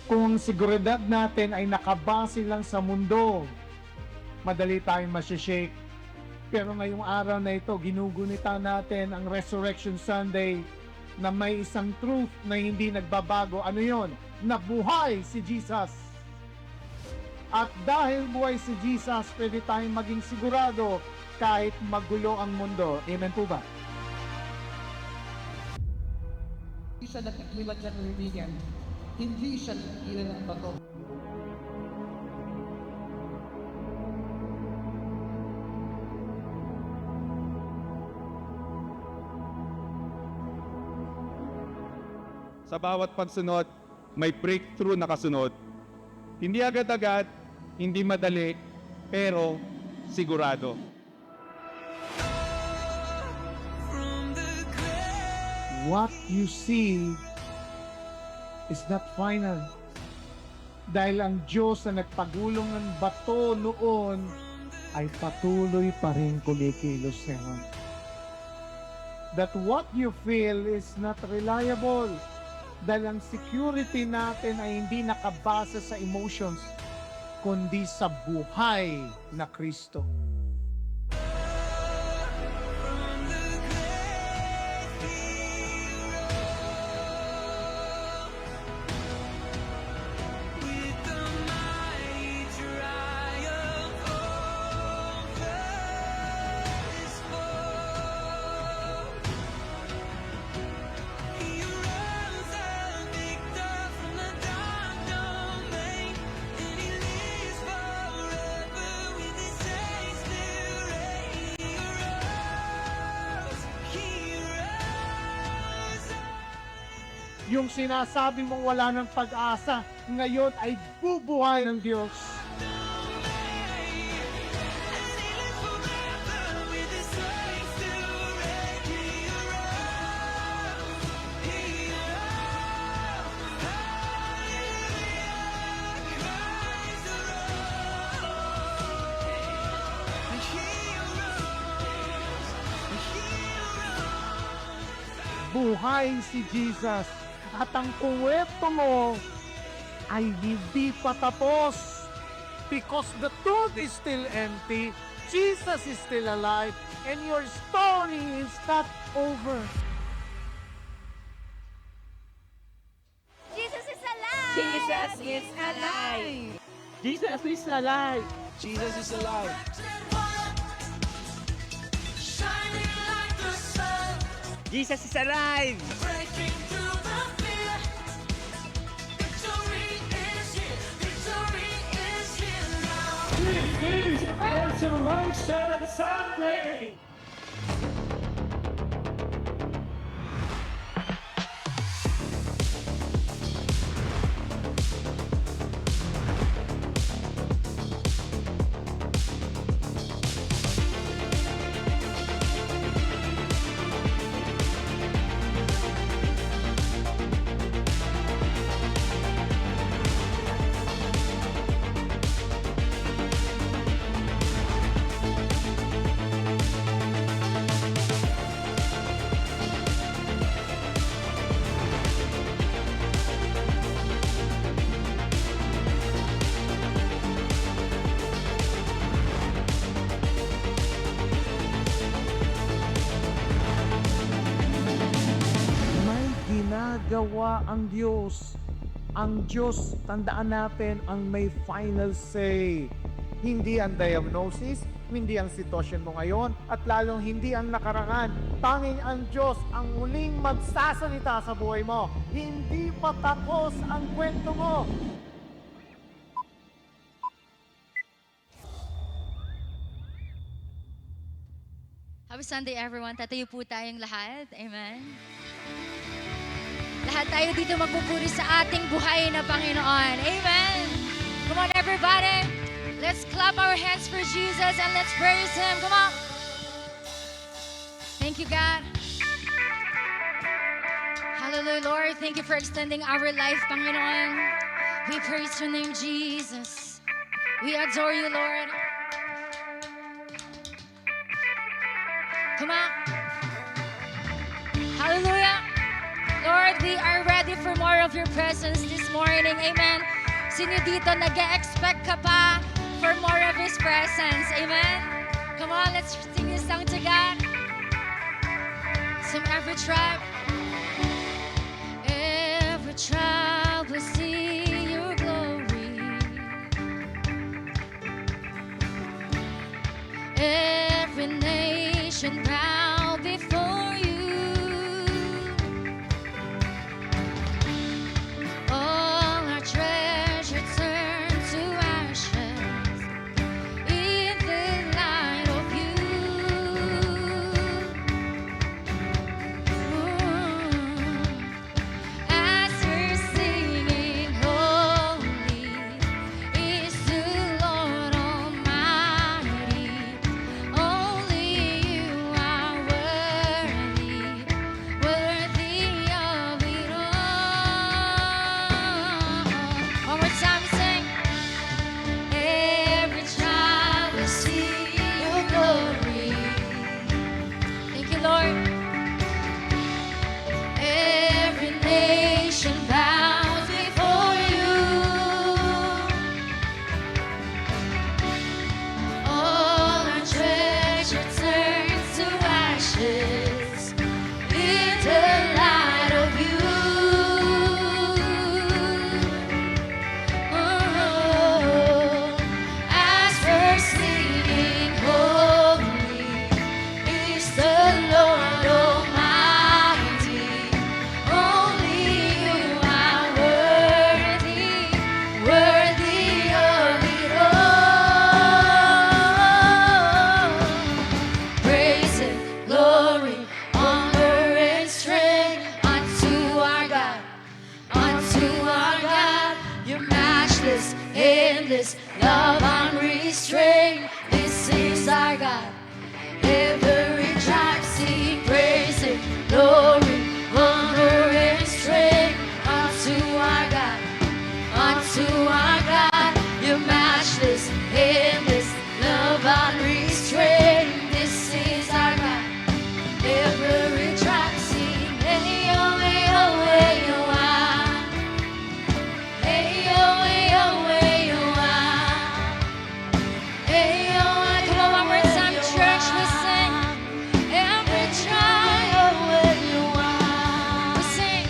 Kung seguridad natin ay nakabase lang sa mundo, madali tayong masishake. Pero ngayong araw na ito, ginugunita natin ang Resurrection Sunday na may isang truth na hindi nagbabago. Ano yon? Nabuhay si Jesus. At dahil buhay si Jesus, pwede tayong maging sigurado kahit magulo ang mundo. Amen po ba? Hindi siya nagkakilala dyan ng kaibigan. Hindi siya nagkakilala ng bato. Sa bawat pagsunod, may breakthrough na kasunod. Hindi agad-agad, hindi madali, pero sigurado. What you see is not final. Dahil ang Diyos na nagpagulong ng bato noon ay patuloy pa rin kumikilos ngayon. That what you feel is not reliable. Dahil ang security natin ay hindi nakabasa sa emotions, kundi sa buhay na Kristo. Yung sinasabi mong wala ng pag-asa, ngayon ay bubuhay ng Diyos. Buhay si Jesus. At ang kuwento mo ay hindi pa tapos. Because the tomb is still empty, Jesus is still alive, and your story is not over. Jesus is alive! Jesus is alive! Jesus is alive. Jesus is alive. Jesus is alive! Resurrection Sunday! Ginagawa ang Diyos. Ang Diyos, tandaan natin, ang may final say. Hindi ang diagnosis, hindi ang sitwasyon mo ngayon, at lalong hindi ang nakaraan. Tanging ang Diyos ang muling magsasalita sa buhay mo. Hindi pa tapos ang kwento mo. Happy Sunday everyone. Tatayo po tayong lahat. Amen. Lahat tayo dito magpupuri sa ating buhay na Panginoon. Amen. Come on everybody. Let's clap our hands for Jesus and let's praise Him. Come on. Thank you, God. Hallelujah, Lord. Thank you for extending our life, Panginoon. We praise your name, Jesus. We adore you, Lord. Come on. Hallelujah. Lord, we are ready for more of your your presence this morning. Amen. Sino dito nag-expect ka pa for more of His presence? Amen. Come on, let's sing this song to God. From every tribe will see your glory. Every nation bow before you. All our treasure turn to ashes in the light of you. As we're singing, holy is the Lord Almighty. Only you are worthy, worthy of it all. One more time, sing. Every child will see your glory. Thank you, Lord. Every nation bows before you. All our treasure turns to ashes in the light of you. Oh, as we're singing, holy is the Lord Almighty. Only you are worthy, worthy of it all. Praise and glory, honor and strength unto our God, unto our God. Your matchless, endless love unrestrained. This is our God. Every tribe sing praise and glory, honor and strength unto our God, unto our God. Your matchless, endless love unrestrained. This is our God. Every tribe sing, hey oh, hey oh, hey oh, ah. Hey oh, hey oh, hey oh, ah. Hey oh, ah. Come on, one more time, church, we sing. Every tribe, we sing.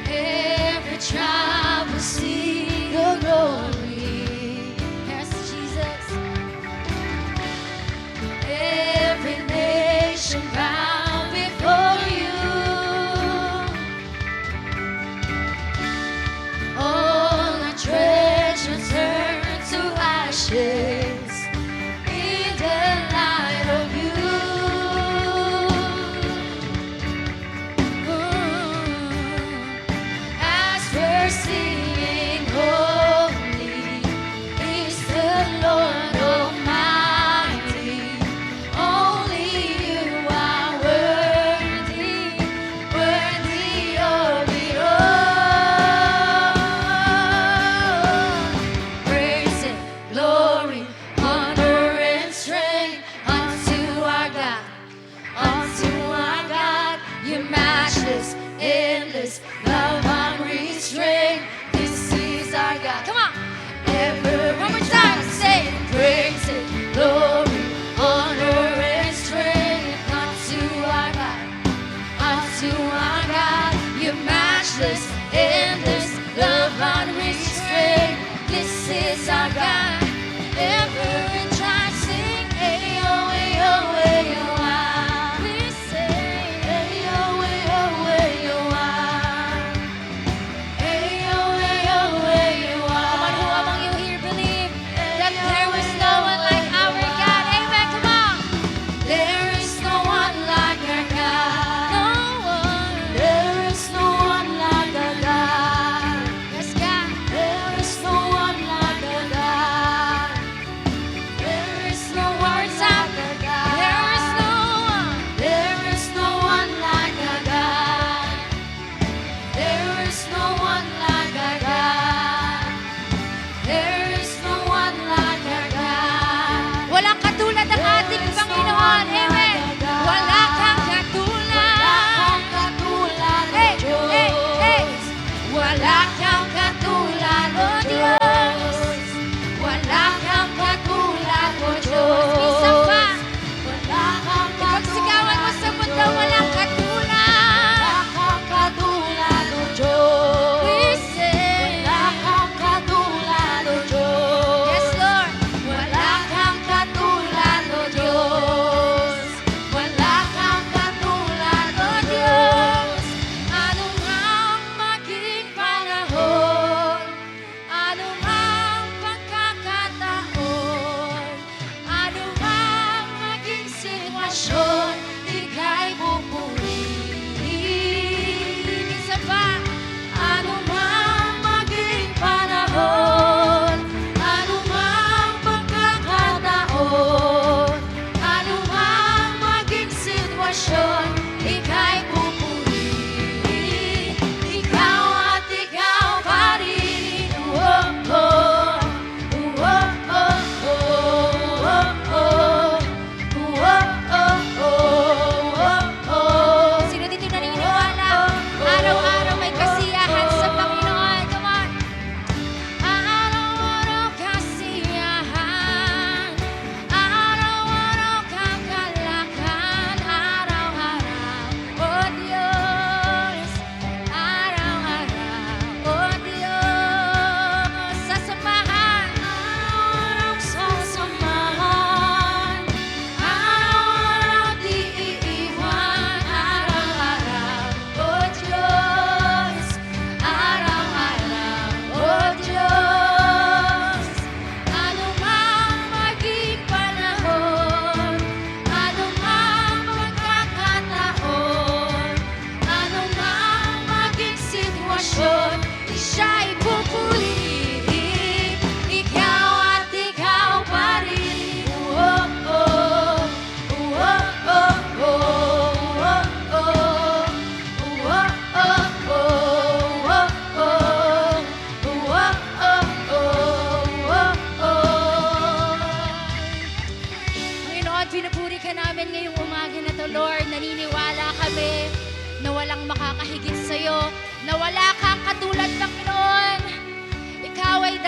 Every tribe will see your glory. Yes, Jesus. Every nation bow before you. All our treasure turn to ashes in the light of you. As we're singing, holy is the Lord Almighty. Only you are worthy, worthy of it all. Praise and glory, honor and strength unto our God, unto our God. Your matchless, endless love unrestrained. This is our God. Come on. One more time, say it. Praise and glory, honor and strength unto our God, unto our God. Your matchless, endless love unrestrained. This is our God. Every tribe sing, hey oh, hey oh, hey oh, ah. We sing, hey oh, hey oh, hey oh, ah. Hey oh, hey oh, hey oh, ah. Come on, who among you here believe that there was no one like our God? Amen, come on. There is no one like our God. No one. There is no one like our God.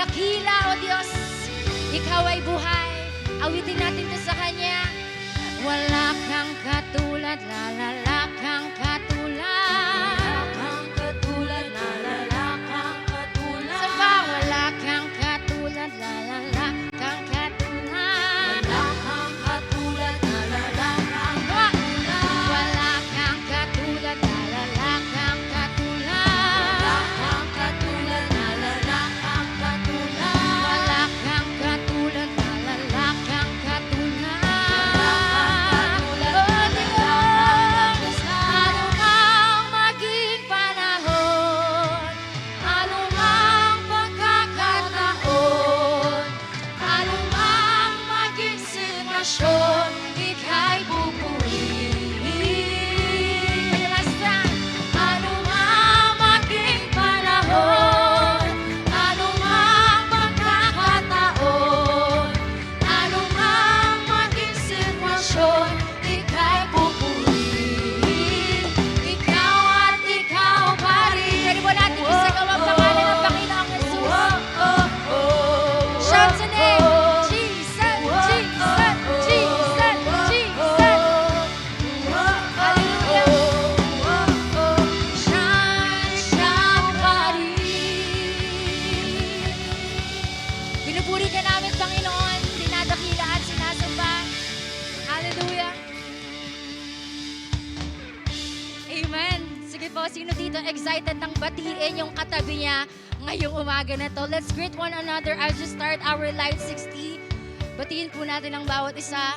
dakila, O Diyos. Ikaw ay buhay. Awitin natin to sa Kanya. Wala kang katulad, lalala kang katulad. Wala kang katulad, lalala kang katulad. Saba, wala kang katulad, lalala kang katulad. Wala kang katulad, lalala kang katulad. Wala kang katulad, lalala kang katulad. Wala kang katulad, lalala kang katulad. Wala kang katulad, lalala kang katulad. Ano mang maging panahon, ano mang pagkakataon, ano mang maging sitwasyon, ika'y pupurihin. Ano mang maging panahon, ano mang pagkakataon, ano mang maging sitwasyon, ika'y pupurihin. Ikaw at ikaw pa rin. Pwede mo natin isagaw ang pangalan ng Panginoong Jesus. Shout sa name. Jesus, Jesus, Jesus, Jesus. Hallelujah. Siya pa rin. Pinupuri ka namin, Panginoon. Dinadakila at sinasamba. Hallelujah. Amen. Sige po, sino dito excited nang batiin yung katabi niya ngayong umaga na to? Let's greet one another as we start our Live 60. Batiin po natin ang bawat isa.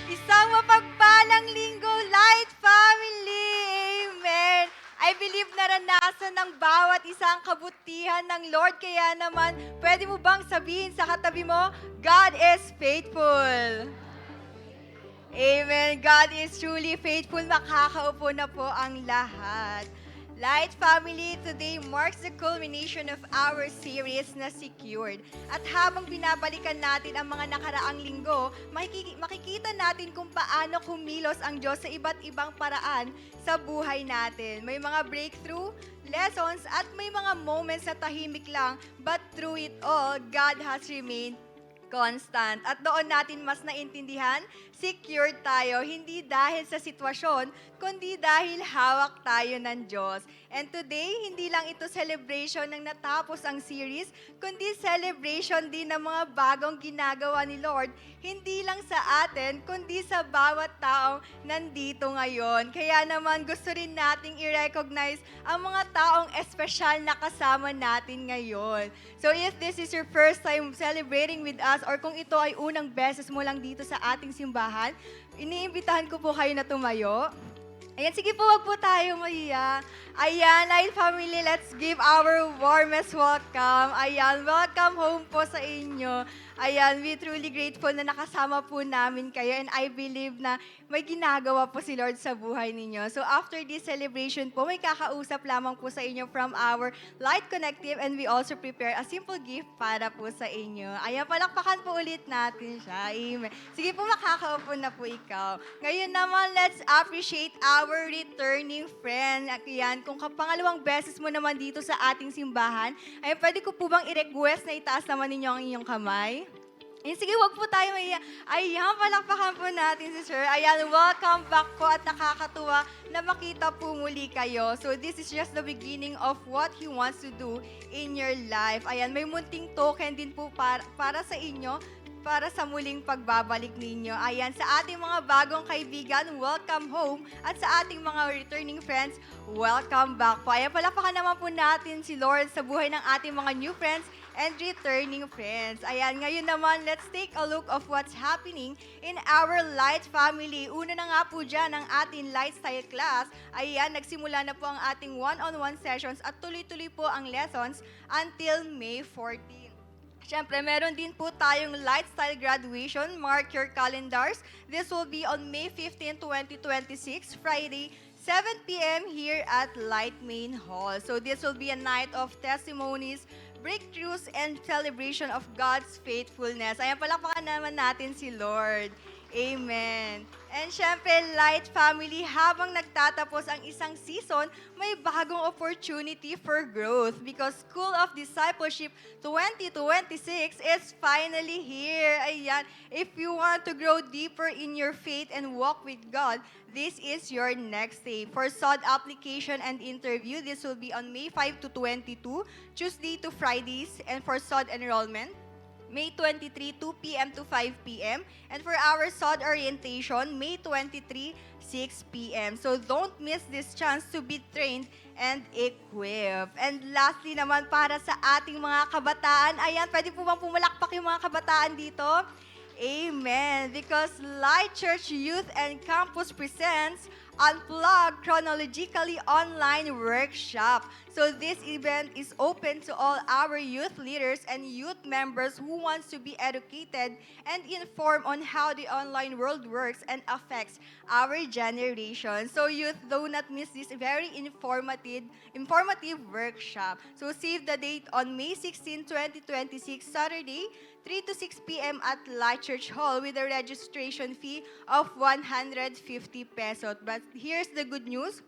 Isang mapagpalang linggo, Light Family! Amen! I believe naranasan ng bawat isang kabutihan ng Lord. Kaya naman, pwede mo bang sabihin sa katabi mo, God is faithful. Amen. God is truly faithful. Makakaupo na po ang lahat. Light Family, today marks the culmination of our series na Secured. At habang binabalikan natin ang mga nakaraang linggo, makikita natin kung paano kumilos ang Diyos sa iba't ibang paraan sa buhay natin. May mga breakthrough, lessons, at may mga moments na tahimik lang, but through it all, God has remained constant. At doon natin mas naintindihan, secured tayo, hindi dahil sa sitwasyon, kundi dahil hawak tayo ng Diyos. And today, hindi lang ito celebration ng natapos ang series, kundi celebration din ng mga bagong ginagawa ni Lord, hindi lang sa atin, kundi sa bawat taong nandito ngayon. Kaya naman gusto rin nating i-recognize ang mga taong espesyal na kasama natin ngayon. So if this is your first time celebrating with us, or kung ito ay unang beses mo lang dito sa ating simbahan, iniimbitahan ko po kayo na tumayo. Ayan, sige po, wag po tayo mahiya. Ayan, Light Family, let's give our warmest welcome. Ayan, welcome home po sa inyo. Ayan, we truly grateful na nakasama po namin kayo, and I believe na may ginagawa po si Lord sa buhay ninyo. So after this celebration po, may kakausap lamang po sa inyo from our Light Connective, and we also prepare a simple gift para po sa inyo. Ayan, palakpakan po ulit natin siya. Amen. Sige po, makakaupo na po ikaw. Ngayon naman, let's appreciate our returning friend. Ayan, kung pangalawang beses mo naman dito sa ating simbahan, ay pwede ko po bang i-request na itaas naman ninyo ang inyong kamay? Sige, wag po tayo maiya. Ayan, palakpakan po natin si Sir. Ayan, welcome back po at nakakatuwa na makita po muli kayo. So this is just the beginning of what He wants to do in your life. Ayan, may munting token din po para sa inyo, para sa muling pagbabalik ninyo. Ayan, sa ating mga bagong kaibigan, welcome home. At sa ating mga returning friends, welcome back po. Ayan, palakpakan naman po natin si Lord sa buhay ng ating mga new friends and returning friends. Ayan, ngayon naman, let's take a look of what's happening in our Light family. Una na nga po dyan ang ating lifestyle class. Ayan, nagsimula na po ang ating one-on-one sessions at tuloy-tuloy po ang lessons until May 14. Siyempre, meron din po tayong lifestyle graduation. Mark your calendars. This will be on May 15, 2026, Friday, 7 p.m. here at Light Main Hall. So this will be a night of testimonies, breakthroughs, and celebration of God's faithfulness. Ayan, palakpakan naman natin si Lord. Amen. And syempre, Light family, habang nagtatapos ang isang season, may bagong opportunity for growth because School of Discipleship 2026 is finally here. Ayan, if you want to grow deeper in your faith and walk with God, this is your next step. For SOD application and interview, this will be on May 5 to 22, Tuesday to Fridays, and for SOD enrollment, May 23, 2 p.m. to 5 p.m. And for our SOD orientation, May 23, 6 p.m. So don't miss this chance to be trained and equipped. And lastly naman, para sa ating mga kabataan, ayan, pwede po bang pumalakpak yung mga kabataan dito? Amen. Because Light Church Youth and Campus presents Unplugged Chronologically Online Workshop. So this event is open to all our youth leaders and youth members who wants to be educated and informed on how the online world works and affects our generation. So youth, do not miss this very informative workshop. So save the date on May 16, 2026, Saturday, 3 to 6 p.m. at Light Church Hall with a registration fee of 150 pesos. But here's the good news.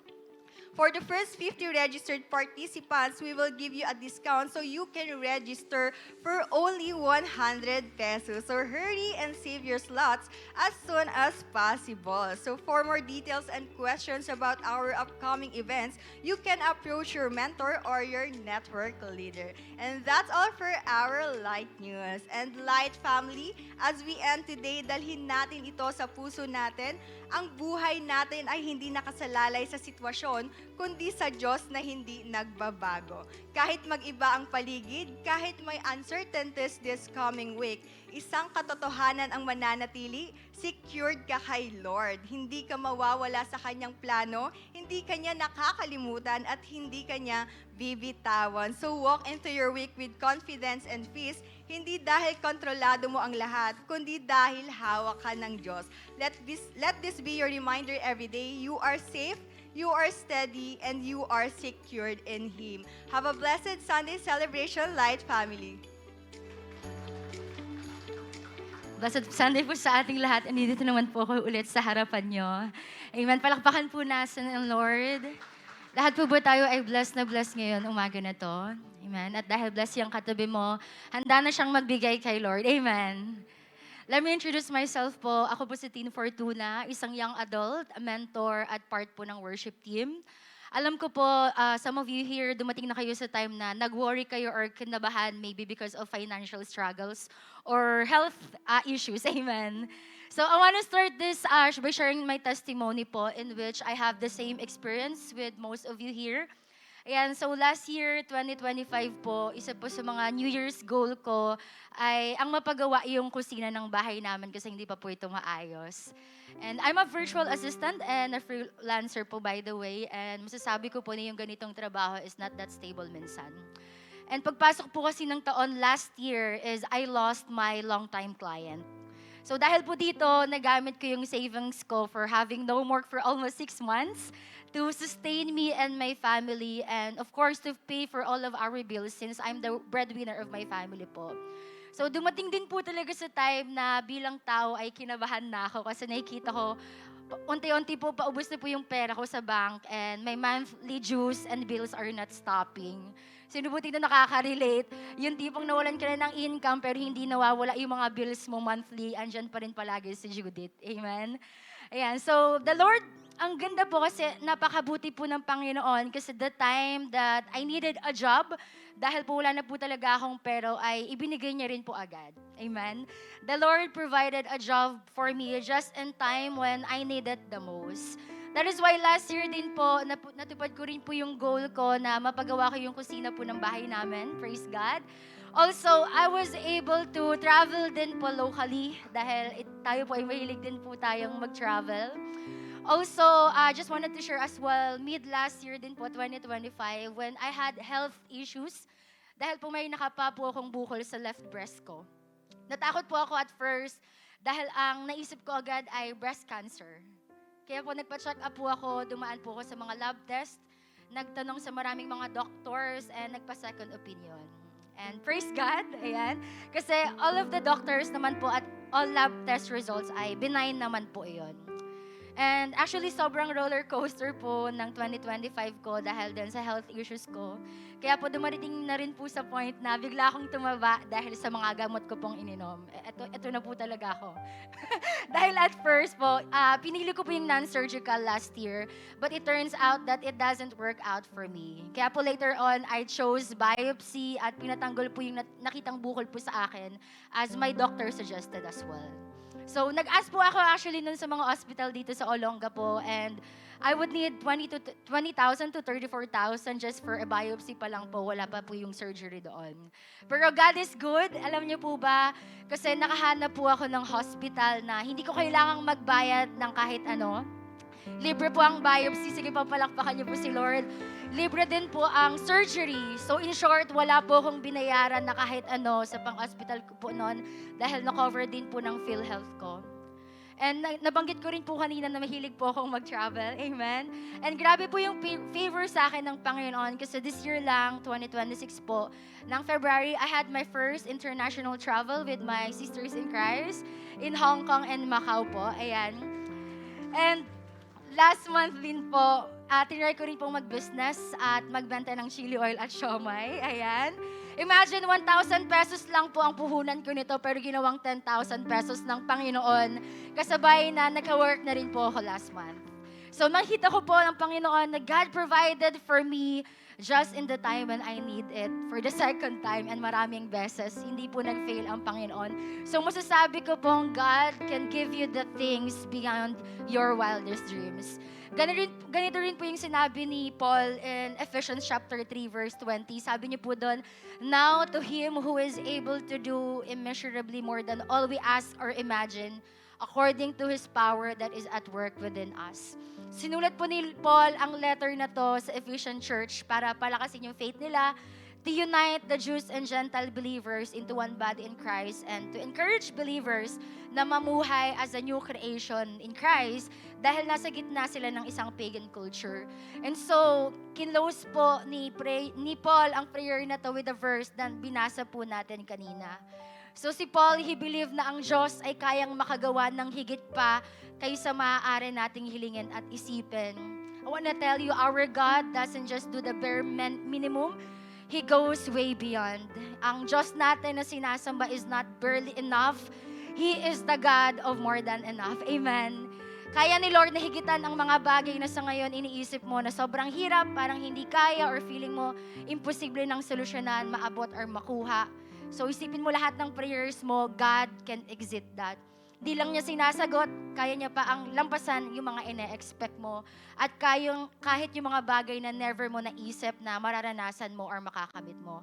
For the first 50 registered participants, we will give you a discount so you can register for only 100 pesos. So hurry and save your slots as soon as possible. So for more details and questions about our upcoming events, you can approach your mentor or your network leader. And that's all for our Light News. And Light family, as we end today, dalhin natin ito sa puso natin. Ang buhay natin ay hindi nakasalalay sa sitwasyon, kundi sa Diyos na hindi nagbabago. Kahit mag-iba ang paligid, kahit may uncertainties this coming week, isang katotohanan ang mananatili, secured ka kay Lord. Hindi ka mawawala sa kanyang plano, hindi kanya nakakalimutan, at hindi kanya bibitawan. So walk into your week with confidence and peace, hindi dahil kontrolado mo ang lahat, kundi dahil hawak ka ng Diyos. Let this be your reminder every day. You are safe, you are steady, and you are secured in Him. Have a blessed Sunday celebration, Light family. Blessed Sunday po sa ating lahat. And dito naman po ako ulit sa harapan nyo. Amen. Palakpakan po natin ang Lord. Lahat po ba tayo ay blessed na blessed ngayon, umaga na to? Amen. At dahil blessed yung katabi mo, handa na siyang magbigay kay Lord. Amen. Let me introduce myself po. Ako po si Tin Fortuna, isang young adult, a mentor at part po ng worship team. Alam ko po, some of you here, dumating na kayo sa time na nag-worry kayo or kinabahan maybe because of financial struggles or health issues. Amen. So I want to start this by sharing my testimony po in which I have the same experience with most of you here. Ayan, so last year, 2025 po, isa po sa mga New Year's goal ko ay ang mapagawa yung kusina ng bahay namin kasi hindi pa po ito maayos. And I'm a virtual assistant and a freelancer po, by the way. And masasabi ko po na yung ganitong trabaho is not that stable minsan. And pagpasok po kasi ng taon last year is I lost my long-time client. So dahil po dito, nagamit ko yung savings ko for having no work for almost 6 months to sustain me and my family and of course to pay for all of our bills since I'm the breadwinner of my family po. So dumating din po talaga sa time na bilang tao ay kinabahan na ako kasi nakikita ko unti-unti po paubos na po yung pera ko sa bank and my monthly dues and bills are not stopping. Sino po dito nakaka-relate? Yung tipong nawalan ka na ng income pero hindi nawawala yung mga bills mo monthly, andyan pa rin palagi si Judith. Amen? Ayan, so the Lord, ang ganda po kasi napakabuti po ng Panginoon kasi the time that I needed a job, dahil po wala na po talaga akong pero ay ibinigay niya rin po agad. Amen? The Lord provided a job for me just in time when I needed the most. That is why last year din po, natupad ko rin po yung goal ko na mapagawa ko yung kusina po ng bahay namin. Praise God. Also, I was able to travel din po locally dahil tayo po ay mahilig din po tayong mag-travel. Also, I just wanted to share as well, mid last year din po, 2025, when I had health issues dahil po may nakapa po akong bukol sa left breast ko. Natakot po ako at first dahil ang naisip ko agad ay breast cancer. Kaya po nagpa-check up po ako, dumaan po ako sa mga lab test, nagtanong sa maraming mga doctors, and nagpa-second opinion. And praise God, ayan. Kasi all of the doctors naman po at all lab test results ay benign naman po iyon. And actually, sobrang roller coaster po ng 2025 ko dahil din sa health issues ko. Kaya po dumarating na rin po sa point na bigla akong tumaba dahil sa mga gamot ko pong ininom. Ito na po talaga ako. Dahil at first po, pinili ko po yung non-surgical last year, but it turns out that it doesn't work out for me. Kaya po later on, I chose biopsy at pinatanggol po yung nakitang bukol po sa akin as my doctor suggested as well. So, nag-ask po ako actually nun sa mga hospital dito sa Olongapo and I would need 20,000 to 34,000 just for a biopsy pa lang po. Wala pa po yung surgery doon. Pero God is good. Alam niyo po ba? Kasi nakahanap po ako ng hospital na hindi ko kailangang magbayad ng kahit ano. Libre po ang biopsy. Sige po, palakpakan niyo po si Lord. Libre din po ang surgery. So in short, wala po akong binayaran na kahit ano sa pang-hospital ko po noon dahil na-cover din po ng PhilHealth ko. And nabanggit ko rin po kanina na mahilig po akong mag-travel. Amen? And grabe po yung favor sa akin ng Panginoon kasi this year lang, 2026 po, ng February, I had my first international travel with my sisters in Christ in Hong Kong and Macau po. Ayan. And last month din po, tinry ko rin pong mag-business at magbenta ng chili oil at siomai. Ayan. Imagine, 1,000 pesos lang po ang puhunan ko nito pero ginawang 10,000 pesos ng Panginoon. Kasabay na nagka-work na rin po ako last month. So nakita ko po ng Panginoon na God provided for me just in the time when I need it for the second time and maraming beses. Hindi po nag-fail ang Panginoon. So masasabi ko pong God can give you the things beyond your wildest dreams. Ganito rin po yung sinabi ni Paul in Ephesians chapter 3 verse 20. Sabi niyo po doon, now to Him who is able to do immeasurably more than all we ask or imagine, according to His power that is at work within us. Sinulat po ni Paul ang letter na to sa Ephesian Church para palakasin yung faith nila, to unite the Jews and Gentile believers into one body in Christ, and to encourage believers na mamuhay as a new creation in Christ dahil nasa gitna sila ng isang pagan culture. And so, kinlose po ni Paul ang prayer na to with a verse na binasa po natin kanina. So si Paul, he believed na ang Diyos ay kayang makagawa ng higit pa kaysa maaari nating hilingin at isipin. I wanna tell you, our God doesn't just do the bare minimum. He goes way beyond. Ang Diyos natin na sinasamba is not barely enough. He is the God of more than enough. Amen. Kaya ni Lord na higitan ang mga bagay na sa ngayon iniisip mo na sobrang hirap, parang hindi kaya or feeling mo imposible ng solusyonan, maabot or makuha. So isipin mo lahat ng prayers mo, God can exit that. Di lang niya sinasagot, kaya niya pa ang lampasan yung mga ine-expect mo. At kahit yung mga bagay na never mo naisip na mararanasan mo or makakamit mo.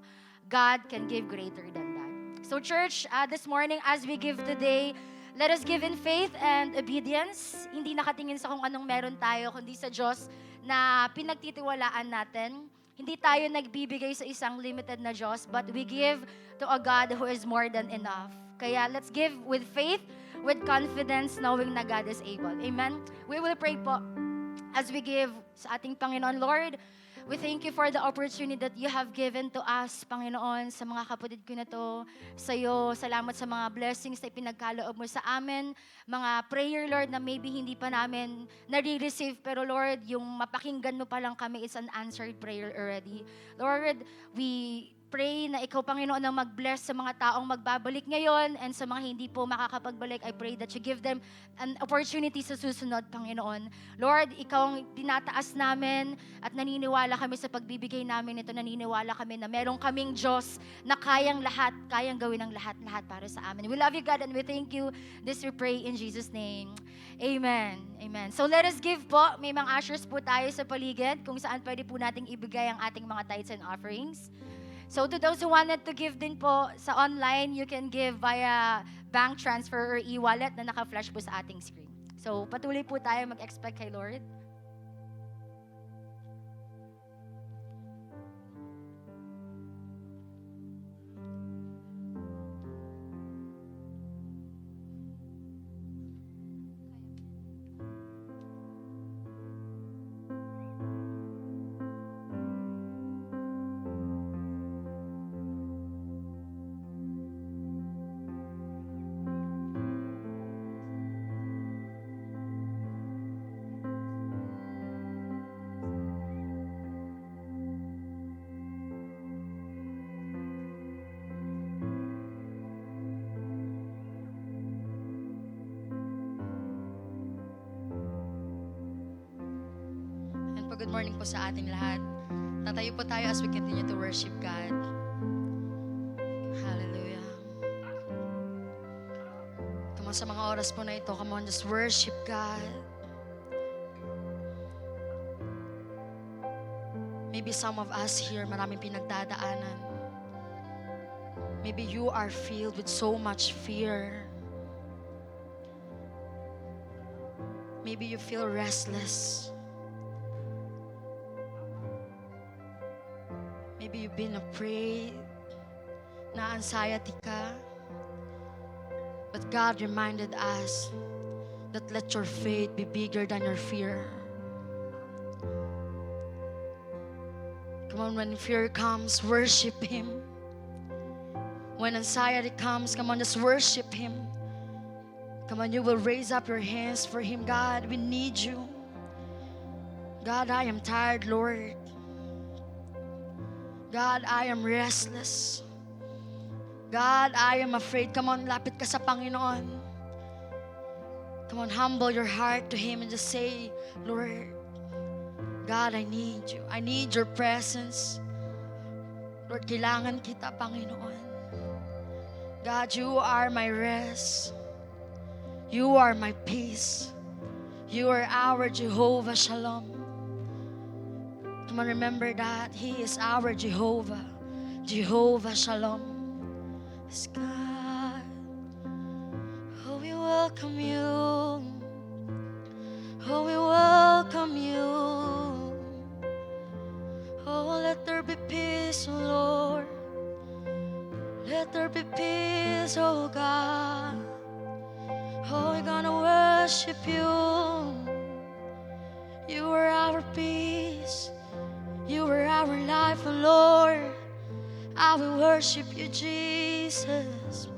God can give greater than that. So church, this morning as we give today, let us give in faith and obedience. Hindi nakatingin sa kung anong meron tayo, kundi sa Diyos na pinagtitiwalaan natin. Hindi tayo nagbibigay sa isang limited na Diyos, but we give to a God who is more than enough. Kaya let's give with faith, with confidence, knowing na God is able. Amen? We will pray po as we give sa ating Panginoon. Lord, We thank you for the opportunity that you have given to us, Panginoon, sa mga kapatid ko na to, sa'yo. Salamat sa mga blessings na ipinagkaloob mo sa amin. Mga prayer, Lord, na maybe hindi pa namin nare-receive. Pero Lord, yung mapakinggan mo pa lang kami is an answered prayer already. Lord, we pray na ikaw, Panginoon, ang mag-bless sa mga taong magbabalik ngayon and sa mga hindi po makakapagbalik. I pray that you give them an opportunity sa susunod, Panginoon. Lord, ikaw ang tinataas namin at naniniwala kami sa pagbibigay namin ito. Naniniwala kami na meron kaming Diyos na kayang lahat, kayang gawin ang lahat-lahat para sa amin. We love you, God, and we thank you. This we pray in Jesus' name. Amen. Amen. So let us give po. May mga ushers po tayo sa paligid kung saan pwede po nating ibigay ang ating mga tithes and offerings. So to those who wanted to give din po sa online, you can give via bank transfer or e-wallet na naka-flash po sa ating screen. So patuloy po tayo mag-expect kay Lord. Good morning po sa ating lahat. Tatayo po tayo as we continue to worship God. Hallelujah. Come on, sa mga oras po na ito, come on, just worship God. Maybe some of us here, maraming pinagdadaanan. Maybe you are filled with so much fear. Maybe you feel restless. Maybe you've been afraid, na anxiety ka. But God reminded us that let your faith be bigger than your fear. Come on, when fear comes, worship Him. When anxiety comes, come on, just worship Him. Come on, you will raise up your hands for Him. God, we need you. God, I am tired, Lord. God, I am restless. God, I am afraid. Come on, lapit ka sa Panginoon. Come on, humble your heart to Him and just say, Lord, God, I need you. I need your presence. Lord, kailangan kita, Panginoon. God, you are my rest. You are my peace. You are our Jehovah Shalom. Come on, remember that He is our Jehovah, Jehovah Shalom. Yes, God, oh, we welcome you. Oh, we welcome you. Oh, let there be peace, oh Lord. Let there be peace, oh God. Oh, we're gonna worship you. You are our peace. You are our life, oh Lord. I will worship you, Jesus.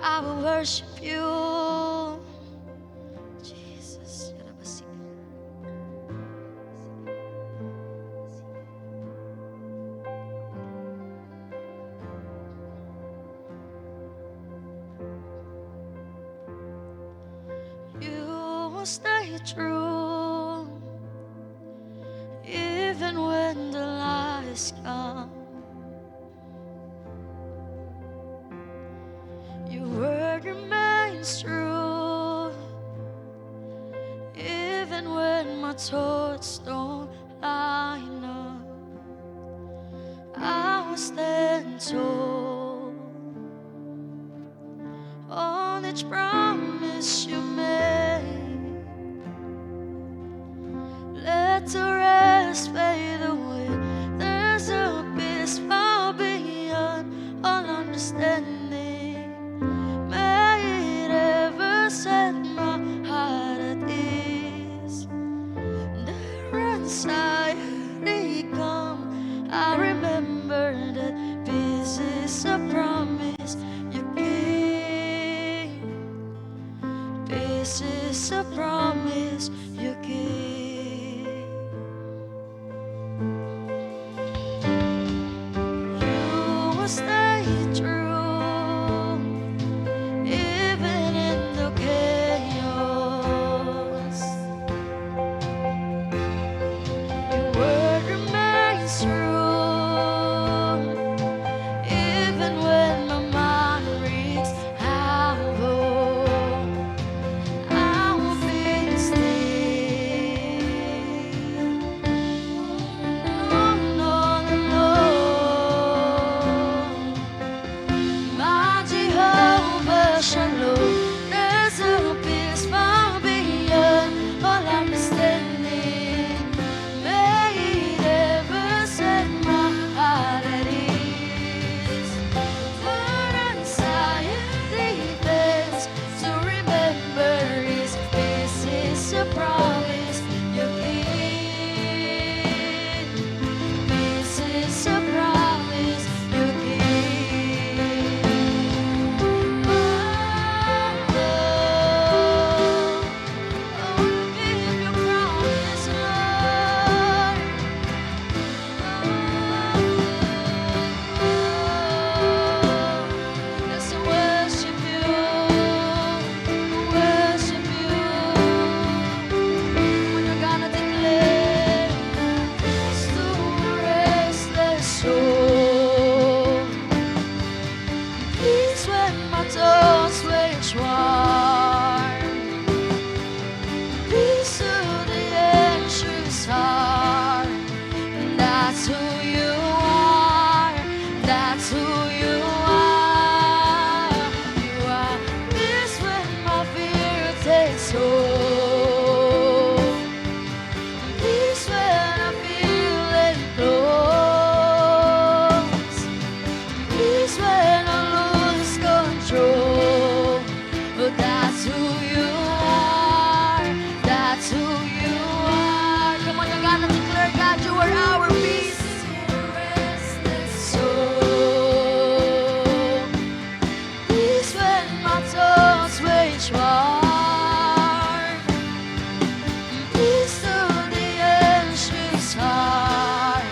I will worship you, Jesus. You will stay true. Even when the lies come, your word remains true. Even when my thoughts don't line up, I will stand tall on each promise you made. Let the rest fade away. There's a peace far beyond all understanding. May it ever set my heart at ease. The anxiety is a promise you give. You will stay true, even in the chaos. Your word remains true, even when my mind wreaks havoc. I will be still. No, no, no, my Jehovah Shalom, there's a peace far beyond all understanding. May it ever set my heart at ease. For anxiety fades to remember His peace is a promise you keep. Peace is a promise you keep. Oh, keep your promise, Lord. Let's worship you, worship you. When you're gonna declare to restless soul, peace when my toes wage war, peace to the anxious heart. That's who you are. That's who you are. You are peace when my fear takes hold. Peace when I feel it close. Peace when I lose control. But that's who you are. That's who you are. Come on, you gotta declare, God, you are our peace. So, peace when my toes wage war. Peace to the anxious heart.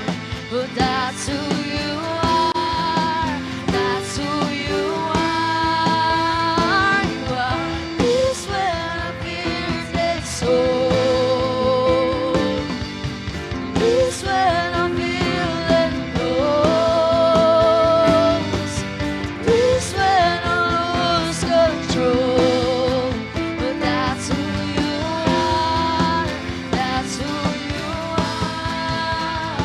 But that's who you are. That's who you are. You are peace when I fear takes hold. Peace when I'm feeling close. Peace when I lose control. But that's who you are. That's who you are.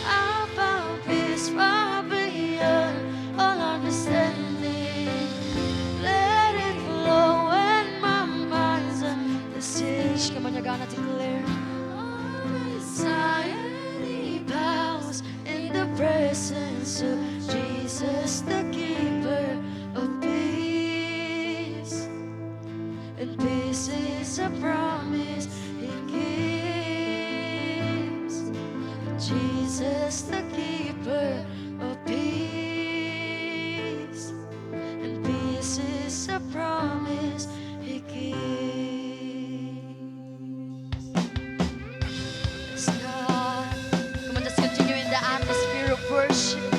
I found peace far beyond all understanding. Let it flow when my mind's on the stage. Come on, you're gonna declare. All anxiety bows in the presence of Jesus, the keeper of peace. And peace is a promise He keeps. Jesus, the keeper of peace. And peace is a promise He keeps. Yes, God. Come on, let's continue in the atmosphere of worship.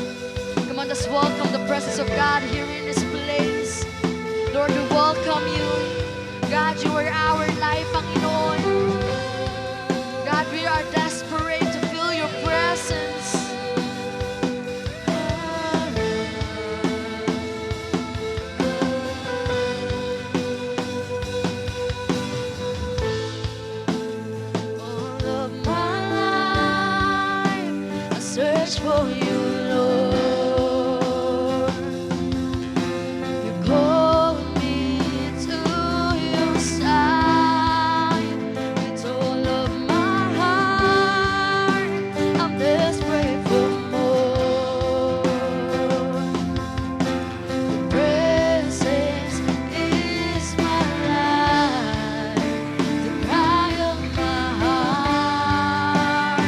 Come on, let's welcome the presence of God here in this place. Lord, we welcome you. God, you are our life, Panginoon. God, we are desperate to feel your presence. All of my life, I search for you, Lord. You called me to your side with all of my heart. I'm desperate for more. Your presence is my life, the cry of my heart.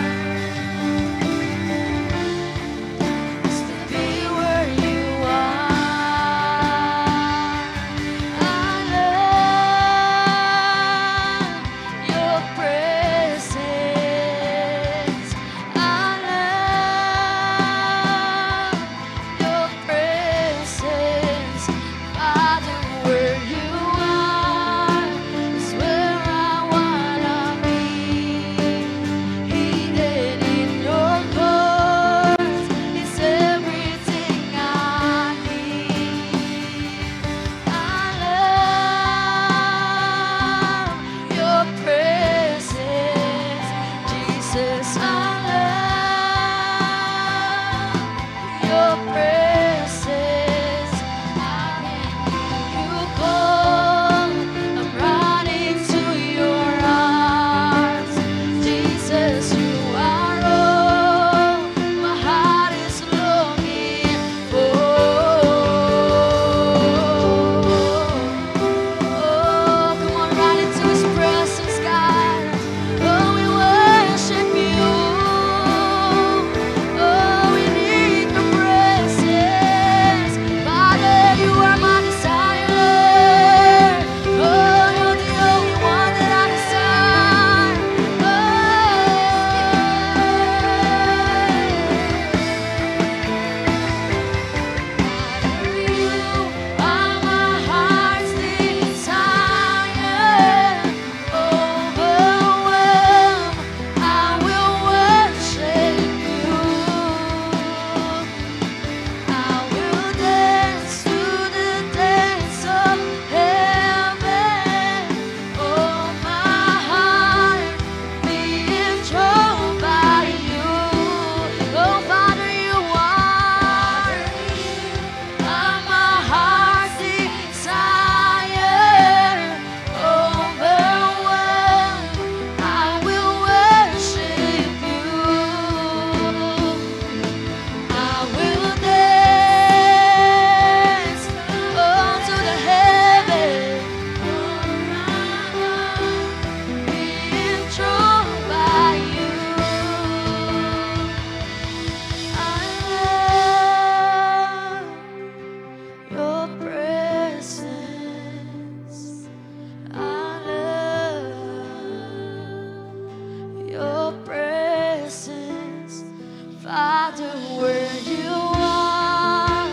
Father, where you are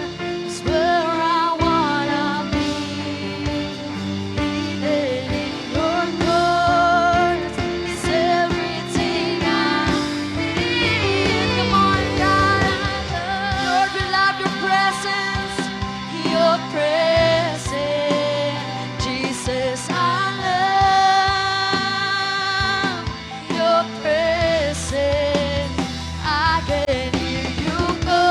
is where I wanna be. Hidden in your courts is everything I need. Come on, God. Lord, we love your presence. Your presence. Jesus, I love your presence. I can hear you go.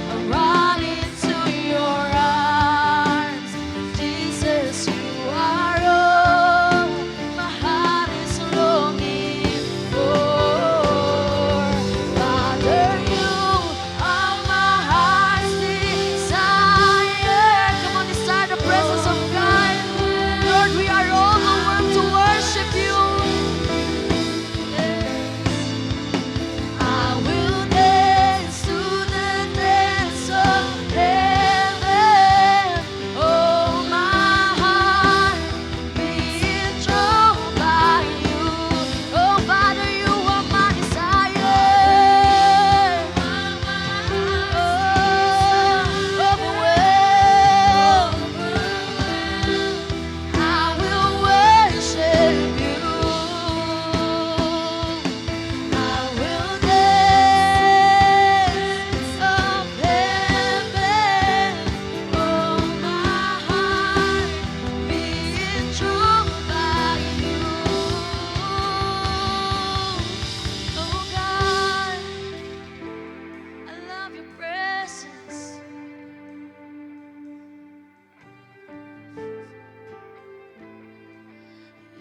I run into your arms. Jesus, you are all my heart is longing for. Father, you are my heart's desire. Come on, desire the presence of God. Lord, we are all over to worship you. I will dance to the dance of heaven. Oh, my heart being drawn by you. Oh, Father, you are my desire. I will worship you. I will dance of heaven. Oh, my heart being drawn by you. Oh, God, I love your presence.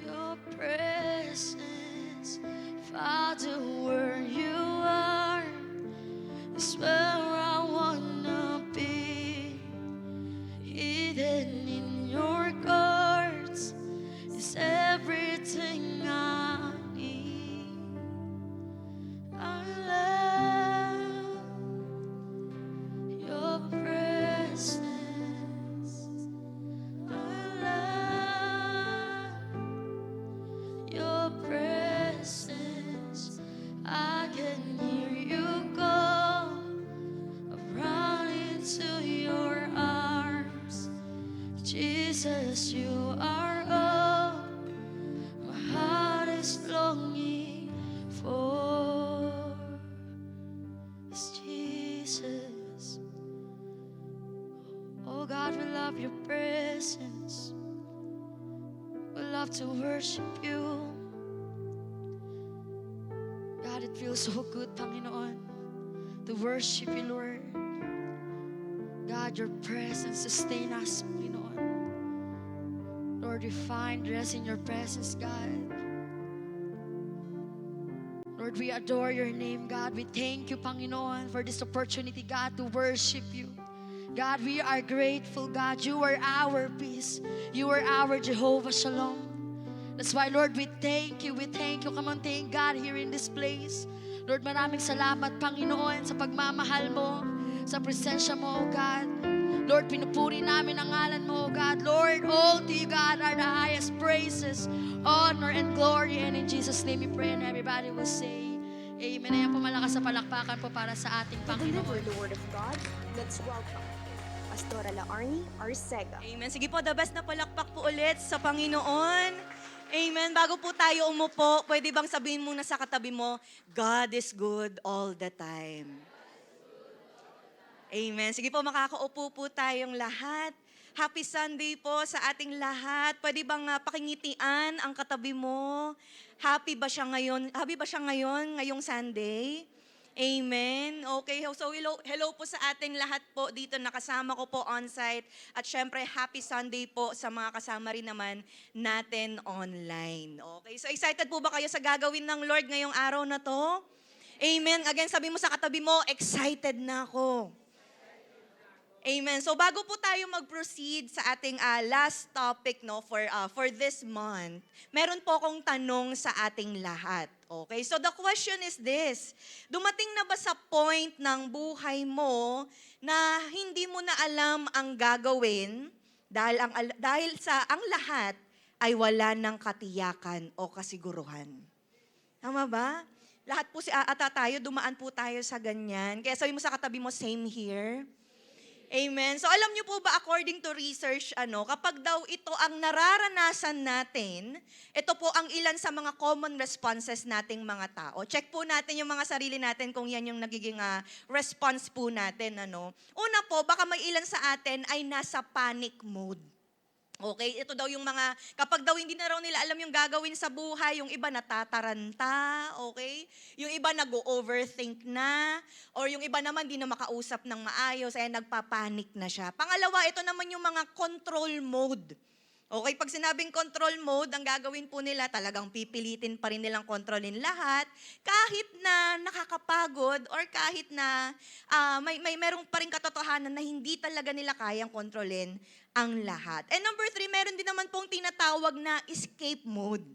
Your presence, Father, where you are is where I wanna be. Hidden in your courts is everything I need. I love your presence. I love your presence. I can hear you go. I run into your arms. Jesus, you are all my heart is longing for. It's Jesus. Oh God, we love your presence. We love to worship you. God, it feels so good, Panginoon, to worship you, Lord. God, your presence sustain us, Panginoon. Lord, we find rest in your presence, God. Lord, we adore your name, God. We thank you, Panginoon, for this opportunity, God, to worship you. God, we are grateful, God. You are our peace. You are our Jehovah Shalom. That's why, Lord, we thank you. We thank you. Come on, thank God here in this place. Lord, maraming salamat, Panginoon, sa pagmamahal mo, sa presensya mo, oh God. Lord, pinupuri namin ang ngalan mo, oh God. Lord, all to you, God, are the highest praises, honor, and glory. And in Jesus' name we pray, and everybody will say, Amen. Ayan po, malakas sa palakpakan po para sa ating To deliver Panginoon. the word of God, let's welcome Pastora Laarni Arcega. Amen. Sige po, the best na palakpak po ulit sa Panginoon. Amen. Bago po tayo umupo, pwede bang sabihin muna sa katabi mo, God is good all the time. Amen. Sige po, makakaupo po tayong lahat. Happy Sunday po sa ating lahat. Pwede bang pakingitian ang katabi mo? Happy ba siya ngayon? Happy ba siya ngayon, ngayong Sunday? Amen. Okay, so hello po sa ating lahat po dito, nakasama ko po on-site. At syempre, happy Sunday po sa mga kasama rin naman natin online. Okay, so excited po ba kayo sa gagawin ng Lord ngayong araw na to? Amen. Again, sabi mo sa katabi mo, excited na ako. Amen. So bago po tayo mag-proceed sa ating last topic for this month, meron po akong tanong sa ating lahat. Okay? So the question is this: dumating na ba sa point ng buhay mo na hindi mo na alam ang gagawin dahil sa ang lahat ay wala ng katiyakan o kasiguruhan? Tama ba? Lahat po ata tayo, dumaan po tayo sa ganyan. Kaya sabi mo sa katabi mo, same here. Amen. So alam niyo po ba, according to research, kapag daw ito ang nararanasan natin, ito po ang ilan sa mga common responses nating mga tao. Check po natin yung mga sarili natin kung yan yung nagiging response po natin. Una po, baka may ilan sa atin ay nasa panic mode. Okay, ito daw yung mga, kapag daw hindi na raw nila alam yung gagawin sa buhay, yung iba natataranta, okay? Yung iba nag-overthink na, or yung iba naman di na makausap ng maayos, ay nagpapanik na siya. Pangalawa, ito naman yung mga control mode. Okay, pag sinabing control mode, ang gagawin po nila, talagang pipilitin pa rin nilang kontrolin lahat, kahit na nakakapagod or kahit na merong pa rin katotohanan na hindi talaga nila kayang kontrolin ang lahat. And number 3, meron din naman pong tinatawag na escape mode.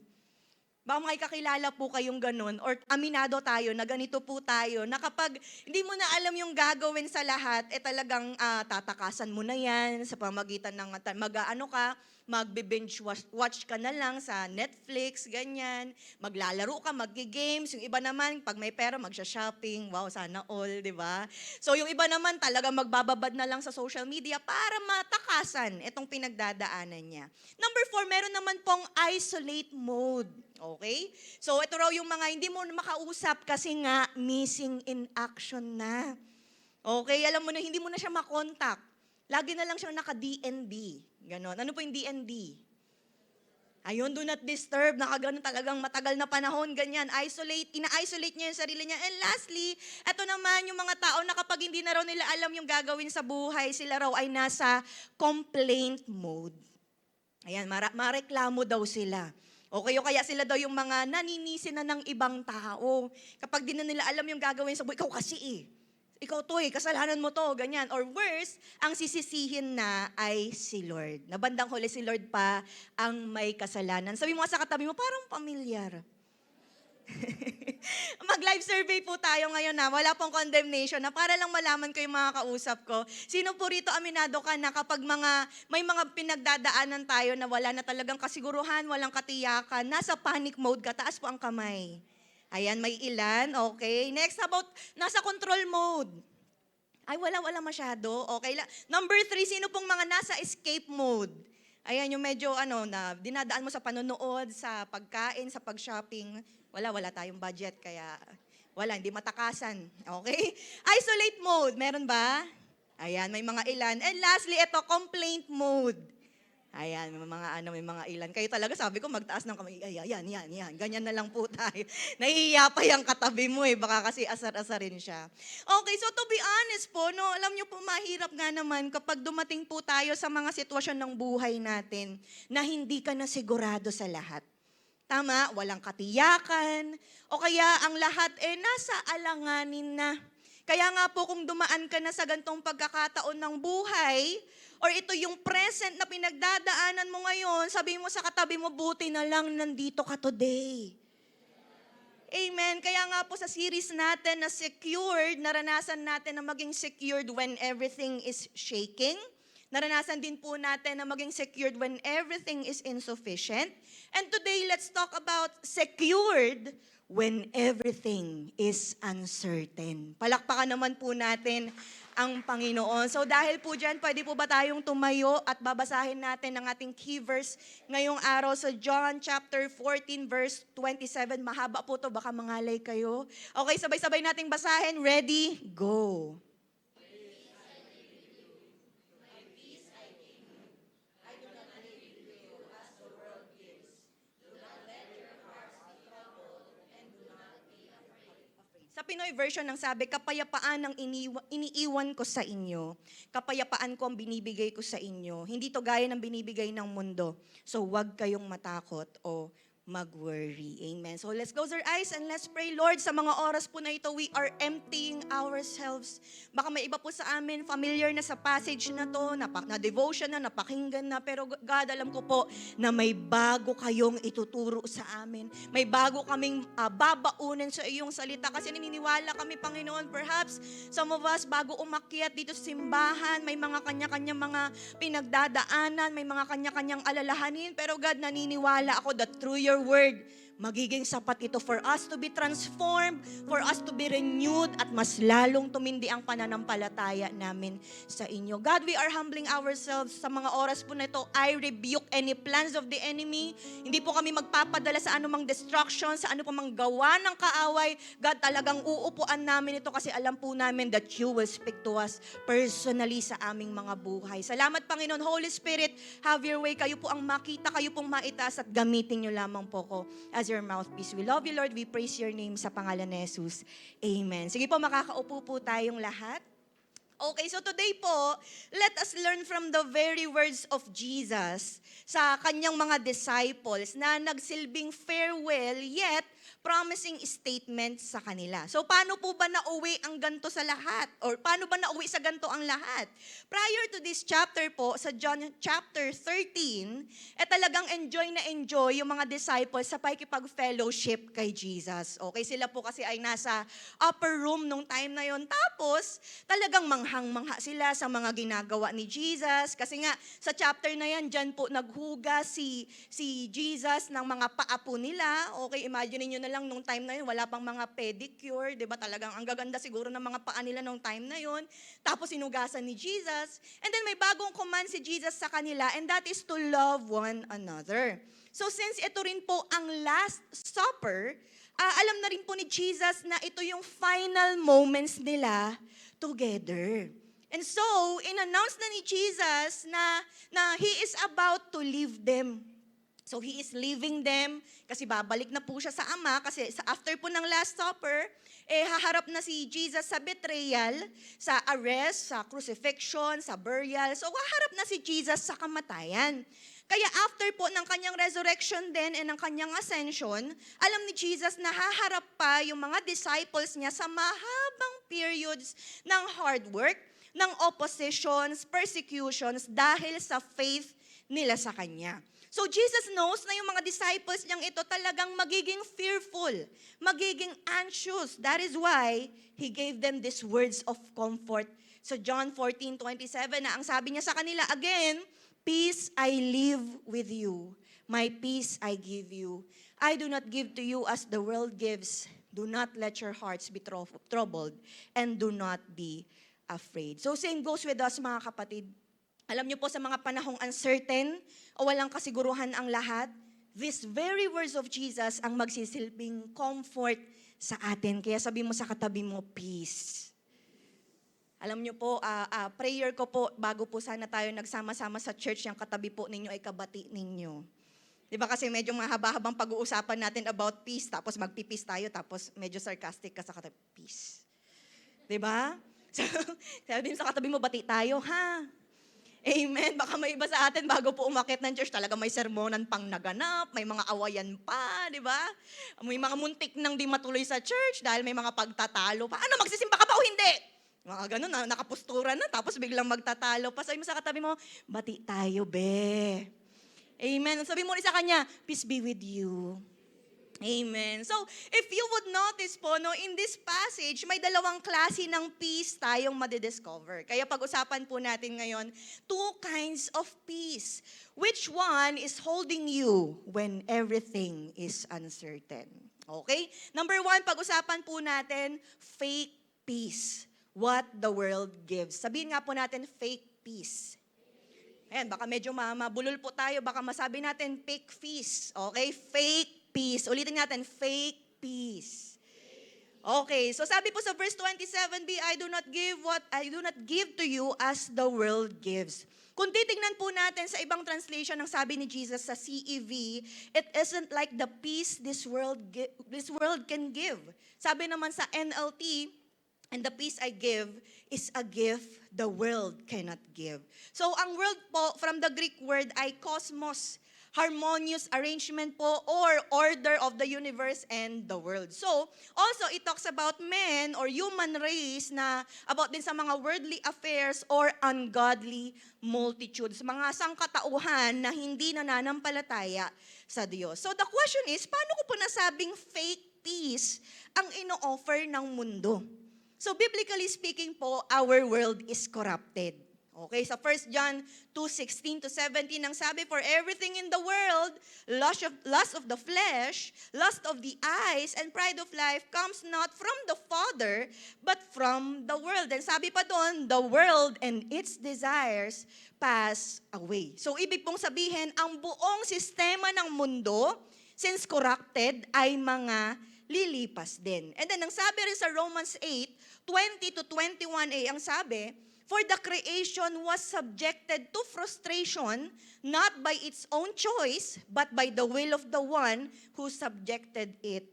Baka may kakilala po kayong ganun or aminado tayo na ganito po tayo na kapag hindi mo na alam yung gagawin sa lahat, talagang tatakasan mo na yan sa pamagitan ng magbe-binge watch ka na lang sa Netflix, ganyan. Maglalaro ka, maggi-games. Yung iba naman, pag may pera, magsha-shopping. Wow, sana all, di ba? So yung iba naman talaga magbababad na lang sa social media para matakasan itong pinagdadaanan niya. Number 4, meron naman pong isolate mode. Okay? So ito raw yung mga hindi mo makausap kasi nga missing in action na. Okay? Alam mo na, hindi mo na siya makontak. Lagi na lang siyang naka-DND. Ganon. Ano po yung DND? Ayun, do not disturb. Nakaganon talagang matagal na panahon. Ganyan. Isolate. Ina-isolate niya yung sarili niya. And lastly, ito naman yung mga tao na kapag hindi na raw nila alam yung gagawin sa buhay, sila raw ay nasa complaint mode. Ayan, mareklamo daw sila. Okay, o kaya sila daw yung mga naninisi na ng ibang tao. Kapag di na nila alam yung gagawin sa buhay, ikaw kasi ikaw to kasalanan mo to, ganyan. Or worse, ang sisisihin na ay si Lord. Na bandang huli si Lord pa ang may kasalanan. Sabi mo sa katabi mo, parang pamilyar. Mag-live survey po tayo ngayon na wala pong condemnation na para lang malaman ko yung mga kausap ko. Sino po rito aminado ka na kapag may mga pinagdadaanan tayo na wala na talagang kasiguruhan, walang katiyakan, nasa panic mode ka, taas po ang kamay. Ayan, may ilan. Okay. Next, about nasa control mode. Ay, wala masyado. Okay. Number 3, sino pong mga nasa escape mode? Ayan, yung medyo na dinadaan mo sa panonood, sa pagkain, sa pag-shopping. Wala tayong budget, kaya hindi matakasan. Okay? Isolate mode, meron ba? Ayan, may mga ilan. And lastly, ito, complaint mode. Ayan, may mga ilan. Kayo talaga, sabi ko, magtaas ng kamay. Yan. Ganyan na lang po tayo. Nahihiya pa yung katabi mo baka kasi asar-asarin siya. Okay, so to be honest po, alam niyo po, mahirap nga naman kapag dumating po tayo sa mga sitwasyon ng buhay natin na hindi ka na sigurado sa lahat. Tama, walang katiyakan, o kaya ang lahat nasa alanganin na. Kaya nga po kung dumaan ka na sa gantong pagkakataon ng buhay, or ito yung present na pinagdadaanan mo ngayon, sabihin mo sa katabi mo, buti na lang nandito ka today. Amen. Kaya nga po sa series natin na secured, naranasan natin na maging secured when everything is shaking. Naranasan din po natin na maging secured when everything is insufficient. And today, let's talk about secured when everything is uncertain. Palakpakan naman po natin ang Panginoon. So dahil po dyan, pwede po ba tayong tumayo at babasahin natin ang ating key verse ngayong araw sa John chapter 14 verse 27. Mahaba po to, baka mangalay kayo. Okay, sabay-sabay nating basahin. Ready? Go. Sa Pinoy version ng sabi, kapayapaan ang iniiwan ko sa inyo. Kapayapaan ko ang binibigay ko sa inyo. Hindi to gaya ng binibigay ng mundo. So huwag kayong matakot o mag-worry. Amen. So let's close our eyes and let's pray. Lord, sa mga oras po na ito, we are emptying ourselves. Baka may iba po sa amin, familiar na sa passage na to, na devotion na, napakinggan na. Pero God, alam ko po na may bago kayong ituturo sa amin. May bago kaming babaunin sa iyong salita. Kasi naniniwala kami, Panginoon, perhaps some of us, bago umakyat dito sa simbahan, may mga kanya-kanya mga pinagdadaanan, may mga kanya-kanyang alalahanin. Pero God, naniniwala ako that through your word, magiging sapat ito for us to be transformed, for us to be renewed, at mas lalong tumindi ang pananampalataya namin sa inyo. God, we are humbling ourselves sa mga oras po na ito. I rebuke any plans of the enemy. Hindi po kami magpapadala sa anumang destruction, sa anumang gawa ng kaaway. God, talagang uupuan namin ito kasi alam po namin that you will speak to us personally sa aming mga buhay. Salamat, Panginoon. Holy Spirit, have your way. Kayo po ang makita, kayo pong maitaas at gamitin nyo lamang po ko as your mouthpiece. We love you, Lord. We praise your name sa pangalan ni Jesus. Amen. Sige po, makakaupo po tayong lahat. Okay, so today po, let us learn from the very words of Jesus sa kanyang mga disciples na nagsilbing farewell yet promising statement sa kanila. So paano po ba nauwi ang ganto sa lahat? Or paano ba nauwi sa ganto ang lahat? Prior to this chapter po, sa John chapter 13, talagang enjoy yung mga disciples sa pakikipag-fellowship kay Jesus. Okay, sila po kasi ay nasa upper room nung time na yon. Tapos, talagang manghang-mangha sila sa mga ginagawa ni Jesus. Kasi nga, sa chapter na yan, dyan po naghuga si Jesus ng mga paapo nila. Okay, imagine niyo na lang nung time na yun, wala pang mga pedicure, di ba? Talagang ang gaganda siguro ng mga paa nila nung time na yun. Tapos sinugasan ni Jesus. And then may bagong command si Jesus sa kanila, and that is to love one another. So since ito rin po ang Last Supper, alam na rin po ni Jesus na ito yung final moments nila together. And so, in-announce na ni Jesus na He is about to leave them. So He is leaving them kasi babalik na po siya sa Ama kasi after po ng Last Supper, haharap na si Jesus sa betrayal, sa arrest, sa crucifixion, sa burial. So haharap na si Jesus sa kamatayan. Kaya after po ng kanyang resurrection din and ng kanyang ascension, alam ni Jesus na haharap pa yung mga disciples niya sa mahabang periods ng hard work, ng oppositions, persecutions dahil sa faith nila sa Kanya. So Jesus knows na yung mga disciples niyang ito talagang magiging fearful, magiging anxious. That is why He gave them these words of comfort. So John 14:27 na ang sabi niya sa kanila, again, peace I leave with you, my peace I give you. I do not give to you as the world gives. Do not let your hearts be troubled and do not be afraid. So same goes with us, mga kapatid. Alam niyo po, sa mga panahong uncertain o walang kasiguruhan ang lahat, these very words of Jesus ang magsisilbing comfort sa atin. Kaya sabi mo sa katabi mo, peace. Alam niyo po, prayer ko po, bago po sana tayo nagsama-sama sa church, yung katabi po ninyo ay kabati ninyo. Di ba kasi medyo mahaba-habang pag-uusapan natin about peace, tapos magpipis tayo, tapos medyo sarcastic ka sa katabi, peace. Di ba? So, sabi mo sa katabi mo, bati tayo, ha? Amen. Baka may iba sa atin bago po umakyat ng church, talaga may sermonan pang naganap, may mga awayan pa, di ba? May mga muntik nang di matuloy sa church dahil may mga pagtatalo pa. Ano, magsisimba ka pa o hindi? Mga ganun, nakapustura na, tapos biglang magtatalo pa. Sabi mo sa katabi mo, bati tayo, be. Amen. Sabi mo rin sa kanya, peace be with you. Amen. So, if you would notice po, no, in this passage, may dalawang klase ng peace tayong madidiscover. Kaya pag-usapan po natin ngayon, two kinds of peace. Which one is holding you when everything is uncertain? Okay? Number one, pag-usapan po natin, fake peace. What the world gives. Sabihin nga po natin, fake peace. Ayan, baka medyo mabulol po tayo, baka masabi natin, fake peace. Okay? Fake peace. Ulitin natin, fake peace. Okay, so sabi po sa verse 27b, I do not give to you as the world gives. Kung titingnan po natin sa ibang translation ng sabi ni Jesus sa CEV, it isn't like the peace this world can give. Sabi naman sa NLT, and the peace I give is a gift the world cannot give. So ang world po, from the Greek word ay cosmos, harmonious arrangement po or order of the universe and the world. So, also it talks about men or human race na about din sa mga worldly affairs or ungodly multitudes, mga sangkatauhan na hindi nananampalataya sa Diyos. So the question is, paano ko po nasabing fake peace ang ino-offer ng mundo? So biblically speaking po, our world is corrupted. Okay, sa 1 John 2:16 to 17, ang sabi, for everything in the world, lust of the flesh, lust of the eyes, and pride of life comes not from the Father, but from the world. And sabi pa doon, the world and its desires pass away. So ibig pong sabihin, ang buong sistema ng mundo, since corrupted, ay mga lilipas din. And then ang sabi rin sa Romans 8:20 to 21a, ang sabi, for the creation was subjected to frustration, not by its own choice, but by the will of the one who subjected it,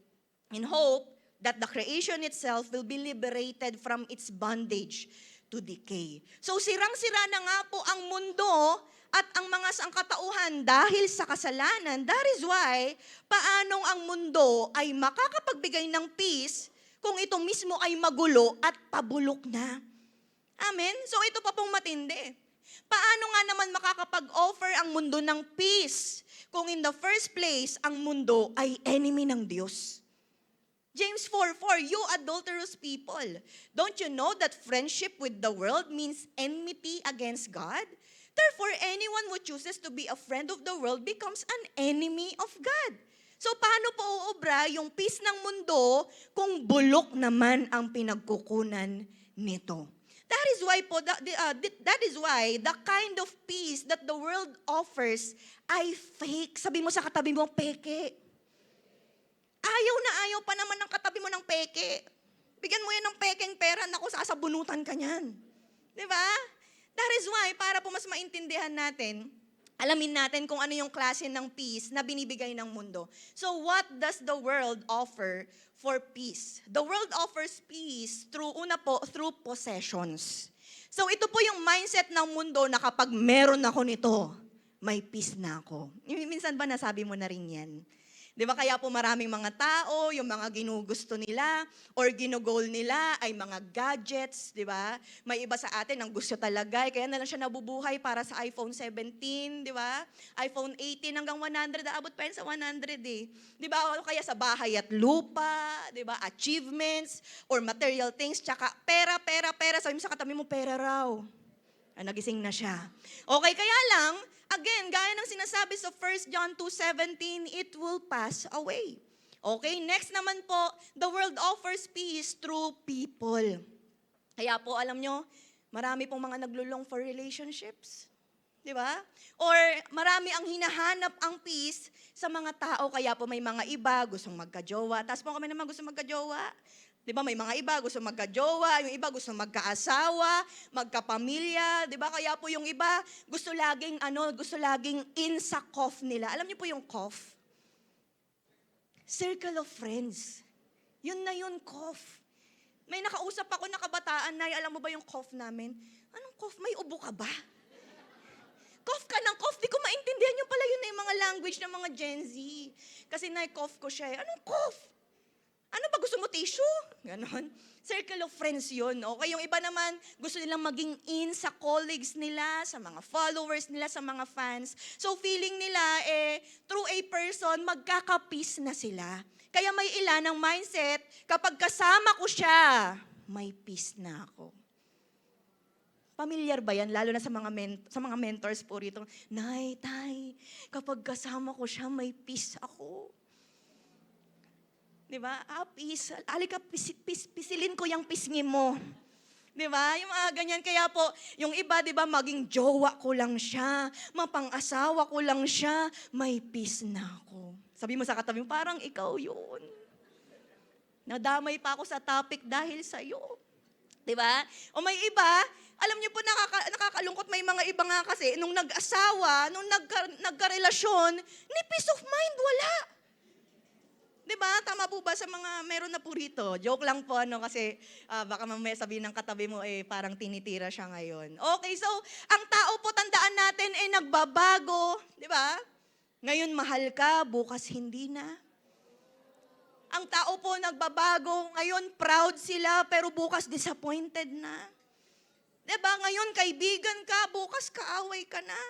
in hope that the creation itself will be liberated from its bondage to decay. So sirang-sira na nga po ang mundo at ang mga sangkatauhan dahil sa kasalanan. That is why, paanong ang mundo ay makakapagbigay ng peace kung ito mismo ay magulo at pabulok na. Amen? So ito pa pong matindi. Paano nga naman makakapag-offer ang mundo ng peace kung in the first place, ang mundo ay enemy ng Diyos? James 4:4, you adulterous people, don't you know that friendship with the world means enmity against God? Therefore, anyone who chooses to be a friend of the world becomes an enemy of God. So paano po uobra yung peace ng mundo kung bulok naman ang pinagkukunan nito? That is why po, that is why the kind of peace that the world offers ay fake. Sabi mo sa katabi mo, peke. Ayaw na ayaw pa naman ng katabi mo ng peke. Bigyan mo yan ng pekeng pera, naku, sasabunutan ka niyan. Di ba? That is why, para po mas maintindihan natin, alamin natin kung ano yung klase ng peace na binibigay ng mundo. So what does the world offer for peace? The world offers peace through possessions. So ito po yung mindset ng mundo na kapag meron ako nito, may peace na ako. Minsan ba nasabi mo na rin yan? Di ba kaya po maraming mga tao, yung mga ginugusto nila or ginugol nila ay mga gadgets, di ba? May iba sa atin ang gusto talaga, kaya na lang siya nabubuhay para sa iPhone 17, di ba? iPhone 18 hanggang 100, abot pa yan sa 100 eh. Di ba? O kaya sa bahay at lupa, di ba? Achievements or material things, tsaka pera. Sabi mo sa katabi mo, pera raw. Nagising na siya. Okay, kaya lang, again, gaya ng sinasabi sa 1 John 2:17, it will pass away. Okay, next naman po, the world offers peace through people. Kaya po, alam nyo, marami pong mga naglulong for relationships. Di ba? Or marami ang hinahanap ang peace sa mga tao. Kaya po may mga iba gustong magka-jowa. Tapos po kami naman gusto magka-jowa. Di ba, may mga iba gusto magka-jowa, yung iba gusto magka-asawa, magka-pamilya, di ba? Kaya po yung iba gusto laging in sa cough nila. Alam niyo po yung cough? Circle of friends. Yun na yun, cough. May nakausap ako na kabataan na, alam mo ba yung cough namin? Anong cough? May ubo ka ba? Cough ka ng cough. Di ko maintindihan yung pala yun na yung mga language ng mga Gen Z. Kasi na-cough ko siya. Anong cough? Ano ba gusto mo, tissue? Ganon. Circle of friends yun. Okay, yung iba naman, gusto nilang maging in sa colleagues nila, sa mga followers nila, sa mga fans. So feeling nila, through a person, magkaka-peace na sila. Kaya may ilan ang mindset, kapag kasama ko siya, may peace na ako. Pamilyar ba yan? Lalo na sa mga mentors po rito. Nay, tay, kapag kasama ko siya, may peace ako. Di ba? Peace. Halika, pisilin ko yung pisngi mo. Di ba? Yung mga ganyan. Kaya po, yung iba, di ba, maging jowa ko lang siya, mapang-asawa ko lang siya, may peace na ako. Sabi mo sa katabi mo, parang ikaw yun. Nadamay pa ako sa topic dahil sa'yo. Di ba? O may iba, alam niyo po, nakakalungkot, may mga iba nga kasi, nung nag-asawa, nung nagkarelasyon, ni peace of mind, wala. Diba? Tama po ba sa mga meron na po rito? Joke lang po, kasi baka mamaya sabihin ng katabi mo, parang tinitira siya ngayon. Okay, so, ang tao po, tandaan natin, nagbabago. Diba? Ngayon mahal ka, bukas hindi na. Ang tao po nagbabago, ngayon proud sila, pero bukas disappointed na. Diba? Ngayon kaibigan ka, bukas kaaway ka na.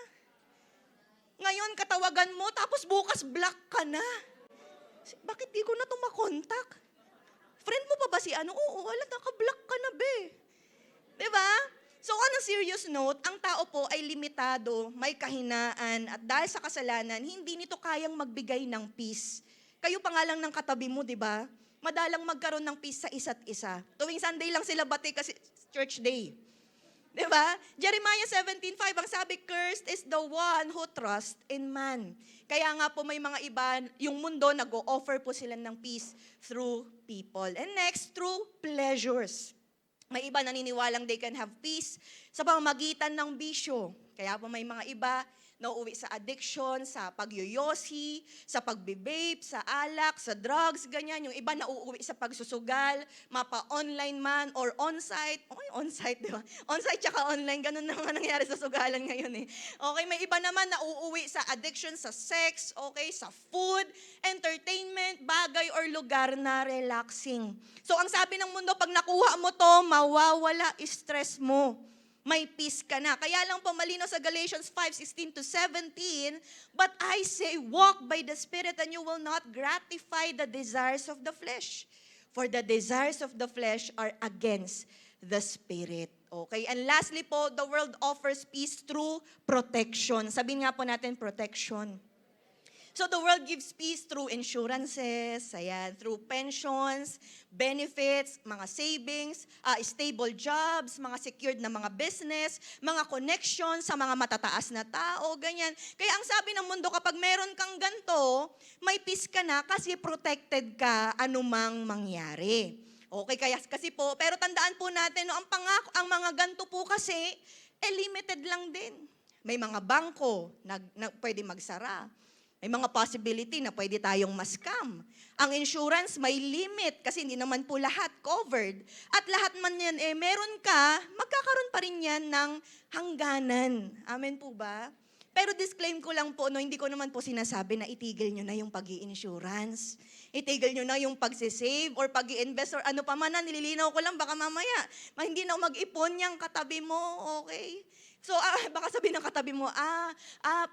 Ngayon katawagan mo, tapos bukas block ka na. Bakit di ko na ito makontak? Friend mo pa ba si ano? Oo, wala, naka-block ka na, be. Diba? So ano on a serious note, ang tao po ay limitado, may kahinaan, at dahil sa kasalanan, hindi nito kayang magbigay ng peace. Kayo pa nga lang ng katabi mo, di ba? Madalang magkaroon ng peace sa isa't isa. Tuwing Sunday lang sila bati kasi church day. Di ba? Jeremiah 17:5, ang sabi, cursed is the one who trusts in man. Kaya nga po may mga iba, yung mundo nag-o-offer po sila ng peace through people. And next, through pleasures. May iba naniniwalang they can have peace sa pamamagitan ng bisyo. Kaya po may mga iba nauuwi sa addiction, sa pagyoyosi, sa pagbibabe, sa alak, sa drugs, ganyan. Yung iba nauuwi sa pagsusugal, mapa-online man or on-site. Okay, on-site, di ba? On-site tsaka online, ganun naman nangyari sa sugalan ngayon eh. Okay, may iba naman nauuwi sa addiction, sa sex, okay, sa food, entertainment, bagay or lugar na relaxing. So ang sabi ng mundo, pag nakuha mo to, mawawala stress mo. May peace ka na. Kaya lang po malinaw sa Galatians 5:16-17, but I say, walk by the Spirit and you will not gratify the desires of the flesh. For the desires of the flesh are against the Spirit. Okay? And lastly po, the world offers peace through protection. Sabihin nga po natin, protection. So the world gives peace through insurances, ayan, through pensions, benefits, mga savings, stable jobs, mga secured na mga business, mga connections sa mga matataas na tao, ganyan. Kaya ang sabi ng mundo, kapag meron kang ganito, may peace ka na kasi protected ka anumang mangyari. Okay, kaya kasi po, pero tandaan po natin, no, ang mga ganito po kasi, limited lang din. May mga bangko na pwede magsara. May mga possibility na pwede tayong ma-scam. Ang insurance may limit kasi hindi naman po lahat covered. At lahat man yan, meron ka, magkakaroon pa rin yan ng hangganan. Amen po ba? Pero disclaim ko lang po, no, hindi ko naman po sinasabi na itigil nyo na yung pag-i-insurance. Itigil nyo na yung pag-save or pag-i-invest or ano pa man na, nililinaw ko lang, baka mamaya, hindi na mag-ipon yung katabi mo, okay? So, baka sabihin ng katabi mo,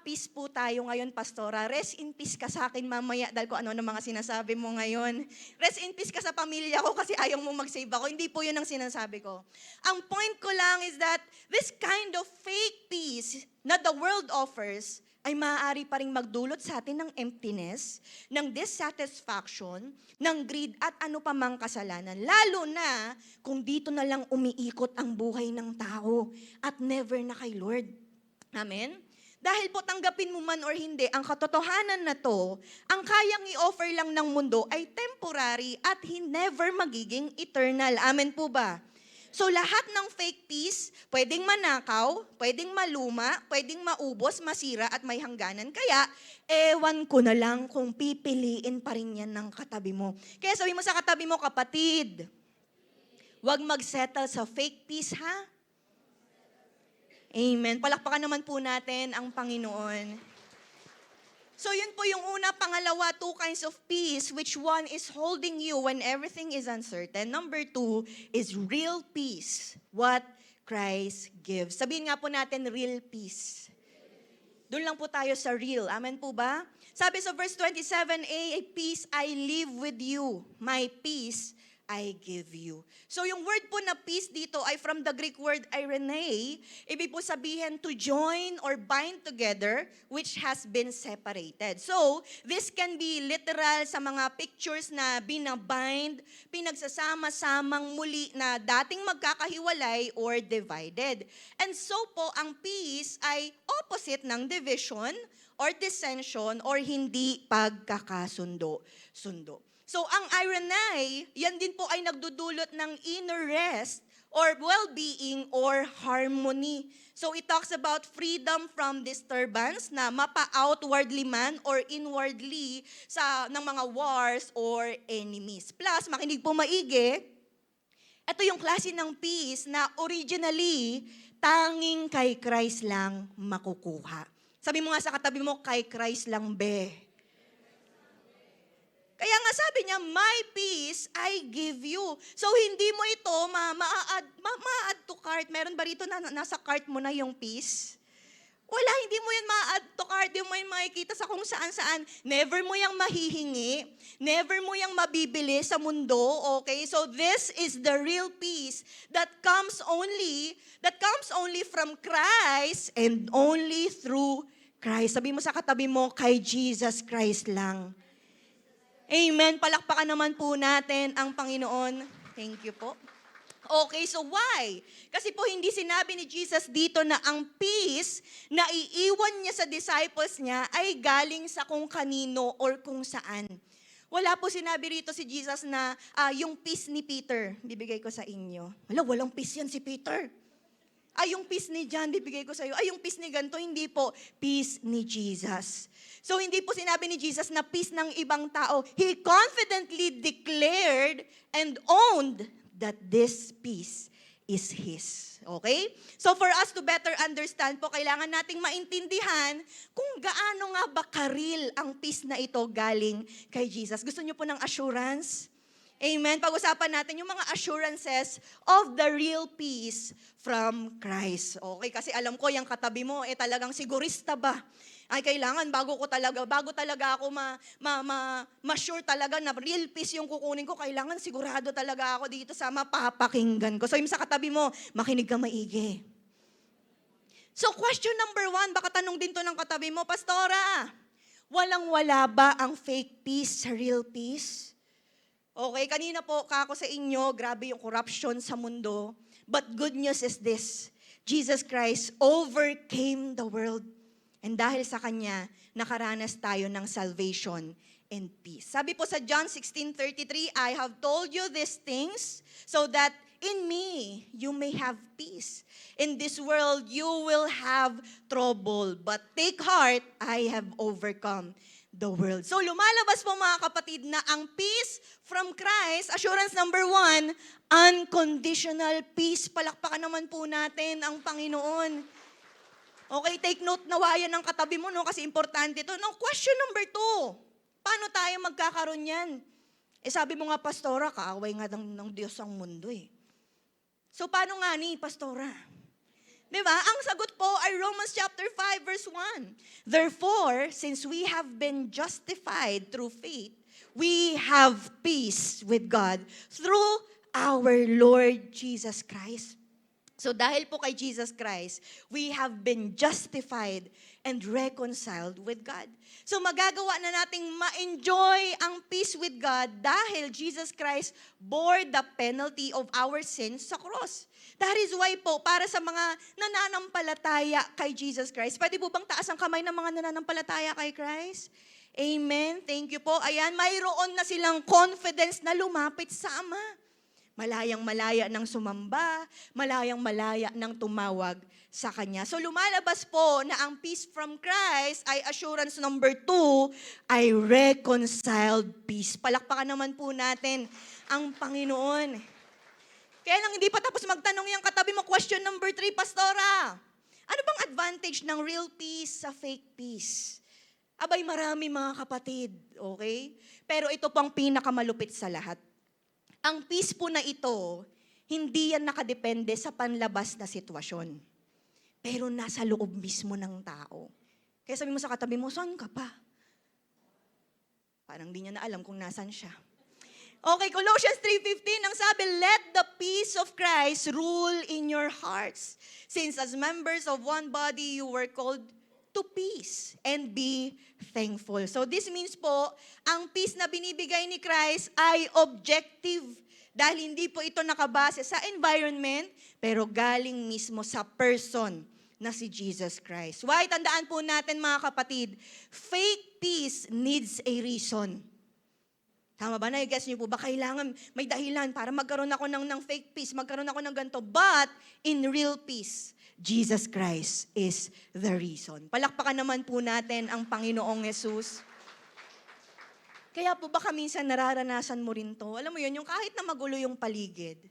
peace po tayo ngayon, Pastora. Rest in peace ka sa akin mamaya dahil kung ano mga sinasabi mo ngayon. Rest in peace ka sa pamilya ko kasi ayaw mo mag-save ako. Hindi po yun ang sinasabi ko. Ang point ko lang is that this kind of fake peace na the world offers ay maaari pa rin magdulot sa atin ng emptiness, ng dissatisfaction, ng greed at ano pa mang kasalanan. Lalo na kung dito na lang umiikot ang buhay ng tao at never na kay Lord. Amen? Dahil po tanggapin mo man or hindi, ang katotohanan na to, ang kayang i-offer lang ng mundo ay temporary at never magiging eternal. Amen po ba? So lahat ng fake peace, pwedeng manakaw, pwedeng maluma, pwedeng maubos, masira at may hangganan. Kaya, ewan ko na lang kung pipiliin pa rin yan ng katabi mo. Kaya sabi mo sa katabi mo, kapatid, huwag mag-settle sa fake peace, ha? Amen. Palakpakan naman po natin ang Panginoon. So yun po yung una. Pangalawa, two kinds of peace. Which one is holding you when everything is uncertain? Number two is real peace. What Christ gives. Sabihin nga po natin, real peace. Doon lang po tayo sa real. Amen po ba? Sabi sa verse 27a, peace I leave with you. My peace I give you. So yung word po na peace dito ay from the Greek word eirene. Ibig po sabihin to join or bind together which has been separated. So this can be literal sa mga pictures na binabind, pinagsasama-samang muli na dating magkakahiwalay or divided. And so po ang peace ay opposite ng division or dissension or hindi pagkakasundo. So ang eirene, yan din po ay nagdudulot ng inner rest or well-being or harmony. So it talks about freedom from disturbance na mapa-outwardly man or inwardly ng mga wars or enemies. Plus, makinig po maigi, ito yung klase ng peace na originally tanging kay Christ lang makukuha. Sabi mo nga sa katabi mo, kay Christ lang be. Kaya nga sabi niya, my peace I give you. So hindi mo ito ma-add to cart. Meron ba rito na nasa cart mo na yung peace? Wala, hindi mo yan ma-add to cart, hindi mo yan makikita sa kung saan-saan. Never mo yang mahihingi, never mo yang mabibili sa mundo, okay? So this is the real peace that comes only from Christ and only through Christ. Sabi mo sa katabi mo, kay Jesus Christ lang. Amen. Palakpakan naman po natin ang Panginoon. Thank you po. Okay, so why? Kasi po hindi sinabi ni Jesus dito na ang peace na iiwan niya sa disciples niya ay galing sa kung kanino or kung saan. Wala po sinabi rito si Jesus na yung peace ni Peter, bibigay ko sa inyo. Walang peace yan si Peter. Yung peace ni John, bibigay ko sa iyo. Yung peace ni ganito, hindi po. Peace ni Jesus. So hindi po sinabi ni Jesus na peace ng ibang tao. He confidently declared and owned that this peace is His. Okay? So for us to better understand po, kailangan nating maintindihan kung gaano nga ba karil ang peace na ito galing kay Jesus. Gusto niyo po ng assurance? Amen. Pag-usapan natin yung mga assurances of the real peace from Christ. Okay? Kasi alam ko, yung katabi mo, talagang sigurista ba? Ay, kailangan, bago talaga ako ma-sure talaga na real peace yung kukunin ko, kailangan sigurado talaga ako dito sa mapapakinggan ko. So, yung sa katabi mo, makinig ka maigi. So, question number 1, baka tanong din to ng katabi mo, Pastora, walang-wala ba ang fake peace sa real peace? Okay, kanina po kako sa inyo, grabe yung corruption sa mundo. But good news is this, Jesus Christ overcame the world. And dahil sa Kanya, nakaranas tayo ng salvation and peace. Sabi po sa John 16:33, I have told you these things so that in me you may have peace. In this world you will have trouble, but take heart, I have overcome the world. So lumalabas po mga kapatid na ang peace from Christ, assurance number 1, unconditional peace. Palakpakan naman po natin ang Panginoon. Okay, take note nawa yan ng katabi mo, no? Kasi importante ito. Now, question number 2, paano tayo magkakaroon yan? Sabi mo nga, Pastora, kaaway nga ng Diyos ang mundo eh. So paano nga ni, Pastora? Diba? Ang sagot po ay Romans chapter 5 verse 1. Therefore, since we have been justified through faith, we have peace with God through our Lord Jesus Christ. So dahil po kay Jesus Christ, we have been justified and reconciled with God. So magagawa na nating ma-enjoy ang peace with God dahil Jesus Christ bore the penalty of our sins sa cross. That is why po, para sa mga nananampalataya kay Jesus Christ, pwede po bang taas ang kamay ng mga nananampalataya kay Christ? Amen. Thank you po. Ayan, mayroon na silang confidence na lumapit sa Ama. Malayang-malaya ng sumamba, malayang-malaya ng tumawag sa Kanya. So lumalabas po na ang peace from Christ ay assurance number 2, ay reconciled peace. Palakpakan naman po natin ang Panginoon. Kaya lang hindi pa tapos magtanong yung katabi mo, question number 3, Pastora. Ano bang advantage ng real peace sa fake peace? Abay, marami mga kapatid, okay? Pero ito pang pinakamalupit sa lahat. Ang peace po na ito, hindi yan nakadepende sa panlabas na sitwasyon. Pero nasa loob mismo ng tao. Kaya sabi mo sa katabi mo, saan ka pa? Parang di niya na alam kung nasan siya. Okay, Colossians 3:15, ang sabi, let the peace of Christ rule in your hearts. Since as members of one body, you were called to peace and be thankful. So this means po, ang peace na binibigay ni Christ ay objective. Dahil hindi po ito nakabase sa environment, pero galing mismo sa person na si Jesus Christ. Why? Tandaan po natin mga kapatid, fake peace needs a reason. Tama ba? Na-guess niyo po ba? Kailangan may dahilan para magkaroon ako ng fake peace, magkaroon ako ng ganito. But in real peace, Jesus Christ is the reason. Palakpakan naman po natin ang Panginoong Yesus. Kaya po baka minsan nararanasan mo rin to. Alam mo yun, yung kahit na magulo yung paligid,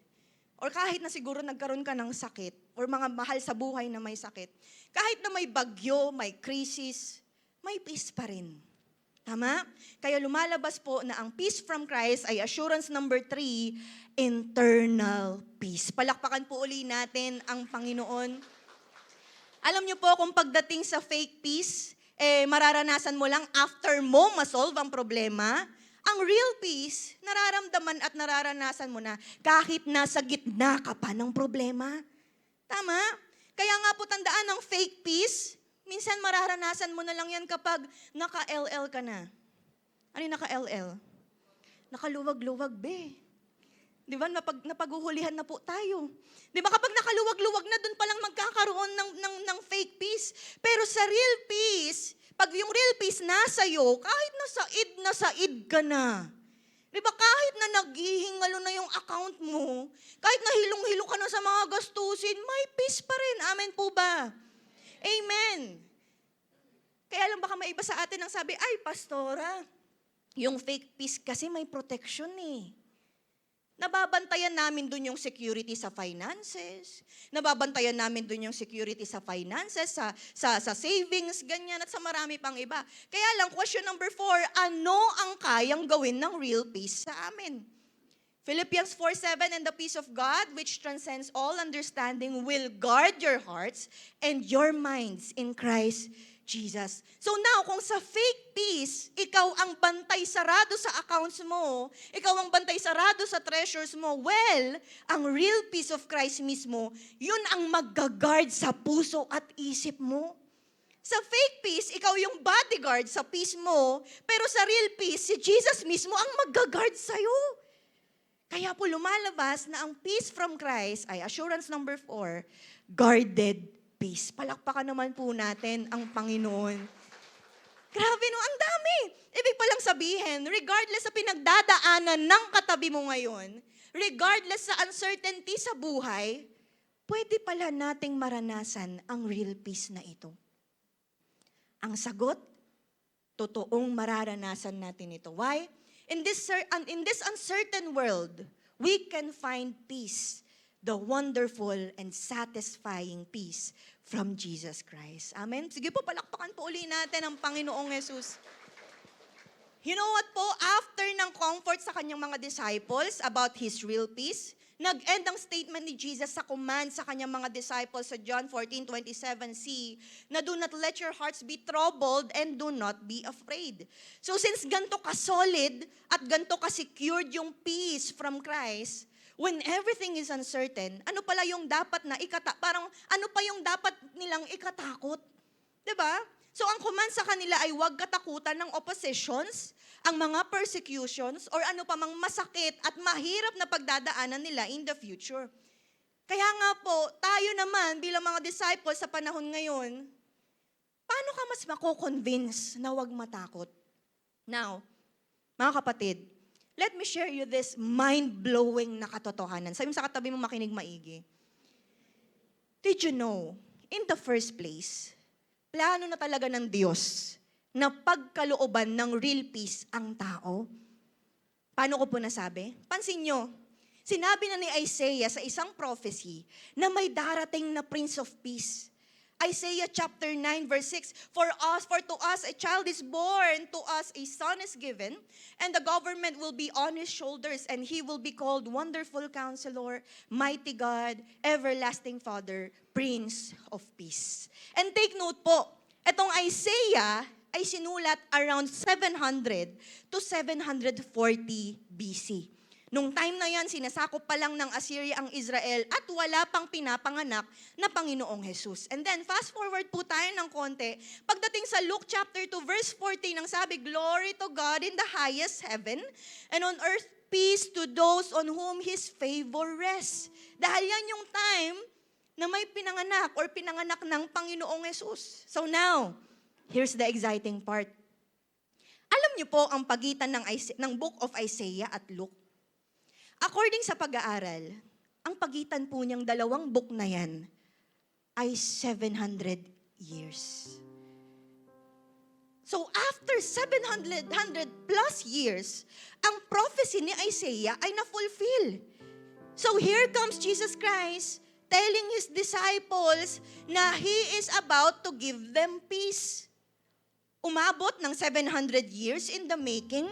or kahit na siguro nagkaroon ka ng sakit, or mga mahal sa buhay na may sakit, kahit na may bagyo, may crisis, may peace pa rin. Tama? Kaya lumalabas po na ang peace from Christ ay assurance number 3, internal peace. Palakpakan po uli natin ang Panginoon. Alam niyo po kung pagdating sa fake peace, mararanasan mo lang after mo masolve ang problema. Ang real peace, nararamdaman at nararanasan mo na kahit nasa gitna ka pa ng problema. Tama? Kaya nga po tandaan ng fake peace, minsan mararanasan mo na lang yan kapag naka-LL ka na. Ano yung naka-LL? Nakaluwag-luwag, be. Di ba? Napaghuhulihan na po tayo. Di ba? Kapag nakaluwag-luwag na, doon palang magkakaroon ng fake peace. Pero sa real peace, pag yung real peace nasa iyo, kahit nasa id ka na. Di ba? Kahit na naghihingalo na yung account mo, kahit nahilong-hilo ka na sa mga gastusin, may peace pa rin. Amen po ba? Amen. Kaya lang baka may iba sa atin ang sabi, ay, pastora, yung fake peace kasi may protection eh. Nababantayan namin dun yung security sa finances. Nababantayan namin dun yung security sa finances, sa savings, ganyan, at sa marami pang iba. Kaya lang, question number 4, ano ang kayang gawin ng real peace sa amin? Philippians 4:7, and the peace of God, which transcends all understanding, will guard your hearts and your minds in Christ Jesus. So now, kung sa fake peace, ikaw ang bantay sarado sa accounts mo, ikaw ang bantay sarado sa treasures mo, well, ang real peace of Christ mismo, yun ang mag-guard sa puso at isip mo. Sa fake peace, ikaw yung bodyguard sa peace mo, pero sa real peace, si Jesus mismo ang mag-guard sa'yo. Kaya po lumalabas na ang peace from Christ ay assurance number 4, guarded peace. Palakpakan naman po natin ang Panginoon. Grabe no, ang dami. Ibig palang sabihin, regardless sa pinagdadaanan ng katabi mo ngayon, regardless sa uncertainty sa buhay, pwede pala nating maranasan ang real peace na ito. Ang sagot, totoong mararanasan natin ito. Why? In this uncertain world, we can find peace, the wonderful and satisfying peace from Jesus Christ. Amen? Sige po, palakpakan po uli natin ang Panginoong Jesus. You know what po? After ng comfort sa kanyang mga disciples about His real peace, nag-end ang statement ni Jesus sa command sa kanyang mga disciples sa John 14:27c, na do not let your hearts be troubled and do not be afraid. So since ganito ka-solid at ganito ka-secured yung peace from Christ, when everything is uncertain, ano pala yung dapat na parang ano pa yung dapat nilang ikatakot? 'Di ba? So ang command sa kanila ay huwag katakutan ng oppositions, ang mga persecutions, or ano pa mang masakit at mahirap na pagdadaanan nila in the future. Kaya nga po, tayo naman bilang mga disciples sa panahon ngayon, paano ka mas mako-convince na huwag matakot? Now, mga kapatid, let me share you this mind-blowing na katotohanan. Sabi mo sa katabi mo, makinig maigi. Did you know, in the first place, plano na talaga ng Diyos na pagkalooban ng real peace ang tao? Paano ko po nasabi? Pansin nyo, sinabi na ni Isaiah sa isang prophecy na may darating na Prince of Peace. Isaiah chapter 9 verse 6, For to us a child is born, to us a son is given, and the government will be on his shoulders, and he will be called Wonderful Counselor, Mighty God, Everlasting Father, Prince of Peace. And take note po, itong Isaiah ay sinulat around 700 to 740 BC. Nung time na yan, sinasakop pa lang ng Assyria ang Israel at wala pang pinapanganak na Panginoong Jesus. And then, fast forward po tayo ng konti. Pagdating sa Luke chapter 2, verse 14, ang sabi, Glory to God in the highest heaven, and on earth peace to those on whom His favor rests. Dahil yan yung time na may pinanganak ng Panginoong Jesus. So now, here's the exciting part. Alam niyo po ang pagitan ng book of Isaiah at Luke? According sa pag-aaral, ang pagitan po niyang dalawang book na yan ay 700 years. So after 700 plus years, ang prophecy ni Isaiah ay na-fulfill. So here comes Jesus Christ telling His disciples na He is about to give them peace. Umabot ng 700 years in the making,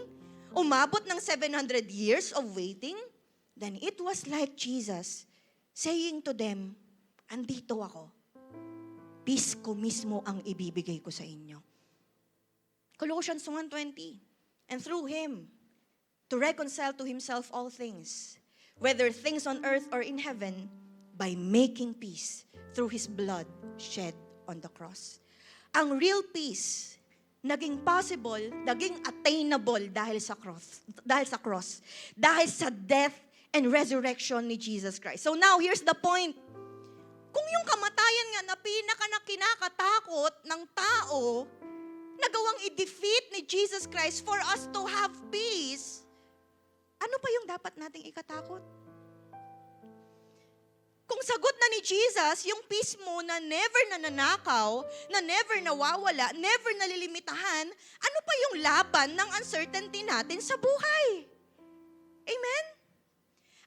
umabot ng 700 years of waiting, then it was like Jesus saying to them, andito ako. peace ko mismo ang ibibigay ko sa inyo. Colossians 1:20. And through Him, to reconcile to Himself all things, whether things on earth or in heaven, by making peace through His blood shed on the cross. Ang real peace, naging possible, naging attainable dahil sa cross, dahil sa death and resurrection ni Jesus Christ. So now, here's the point. Kung yung kamatayan nga na kinakatakot ng tao, nagawang i-defeat ni Jesus Christ for us to have peace, ano pa yung dapat nating ikatakot? Kung sagot na ni Jesus, yung peace mo na never nananakaw, na never nawawala, never nalilimitahan, ano pa yung laban ng uncertainty natin sa buhay? Amen?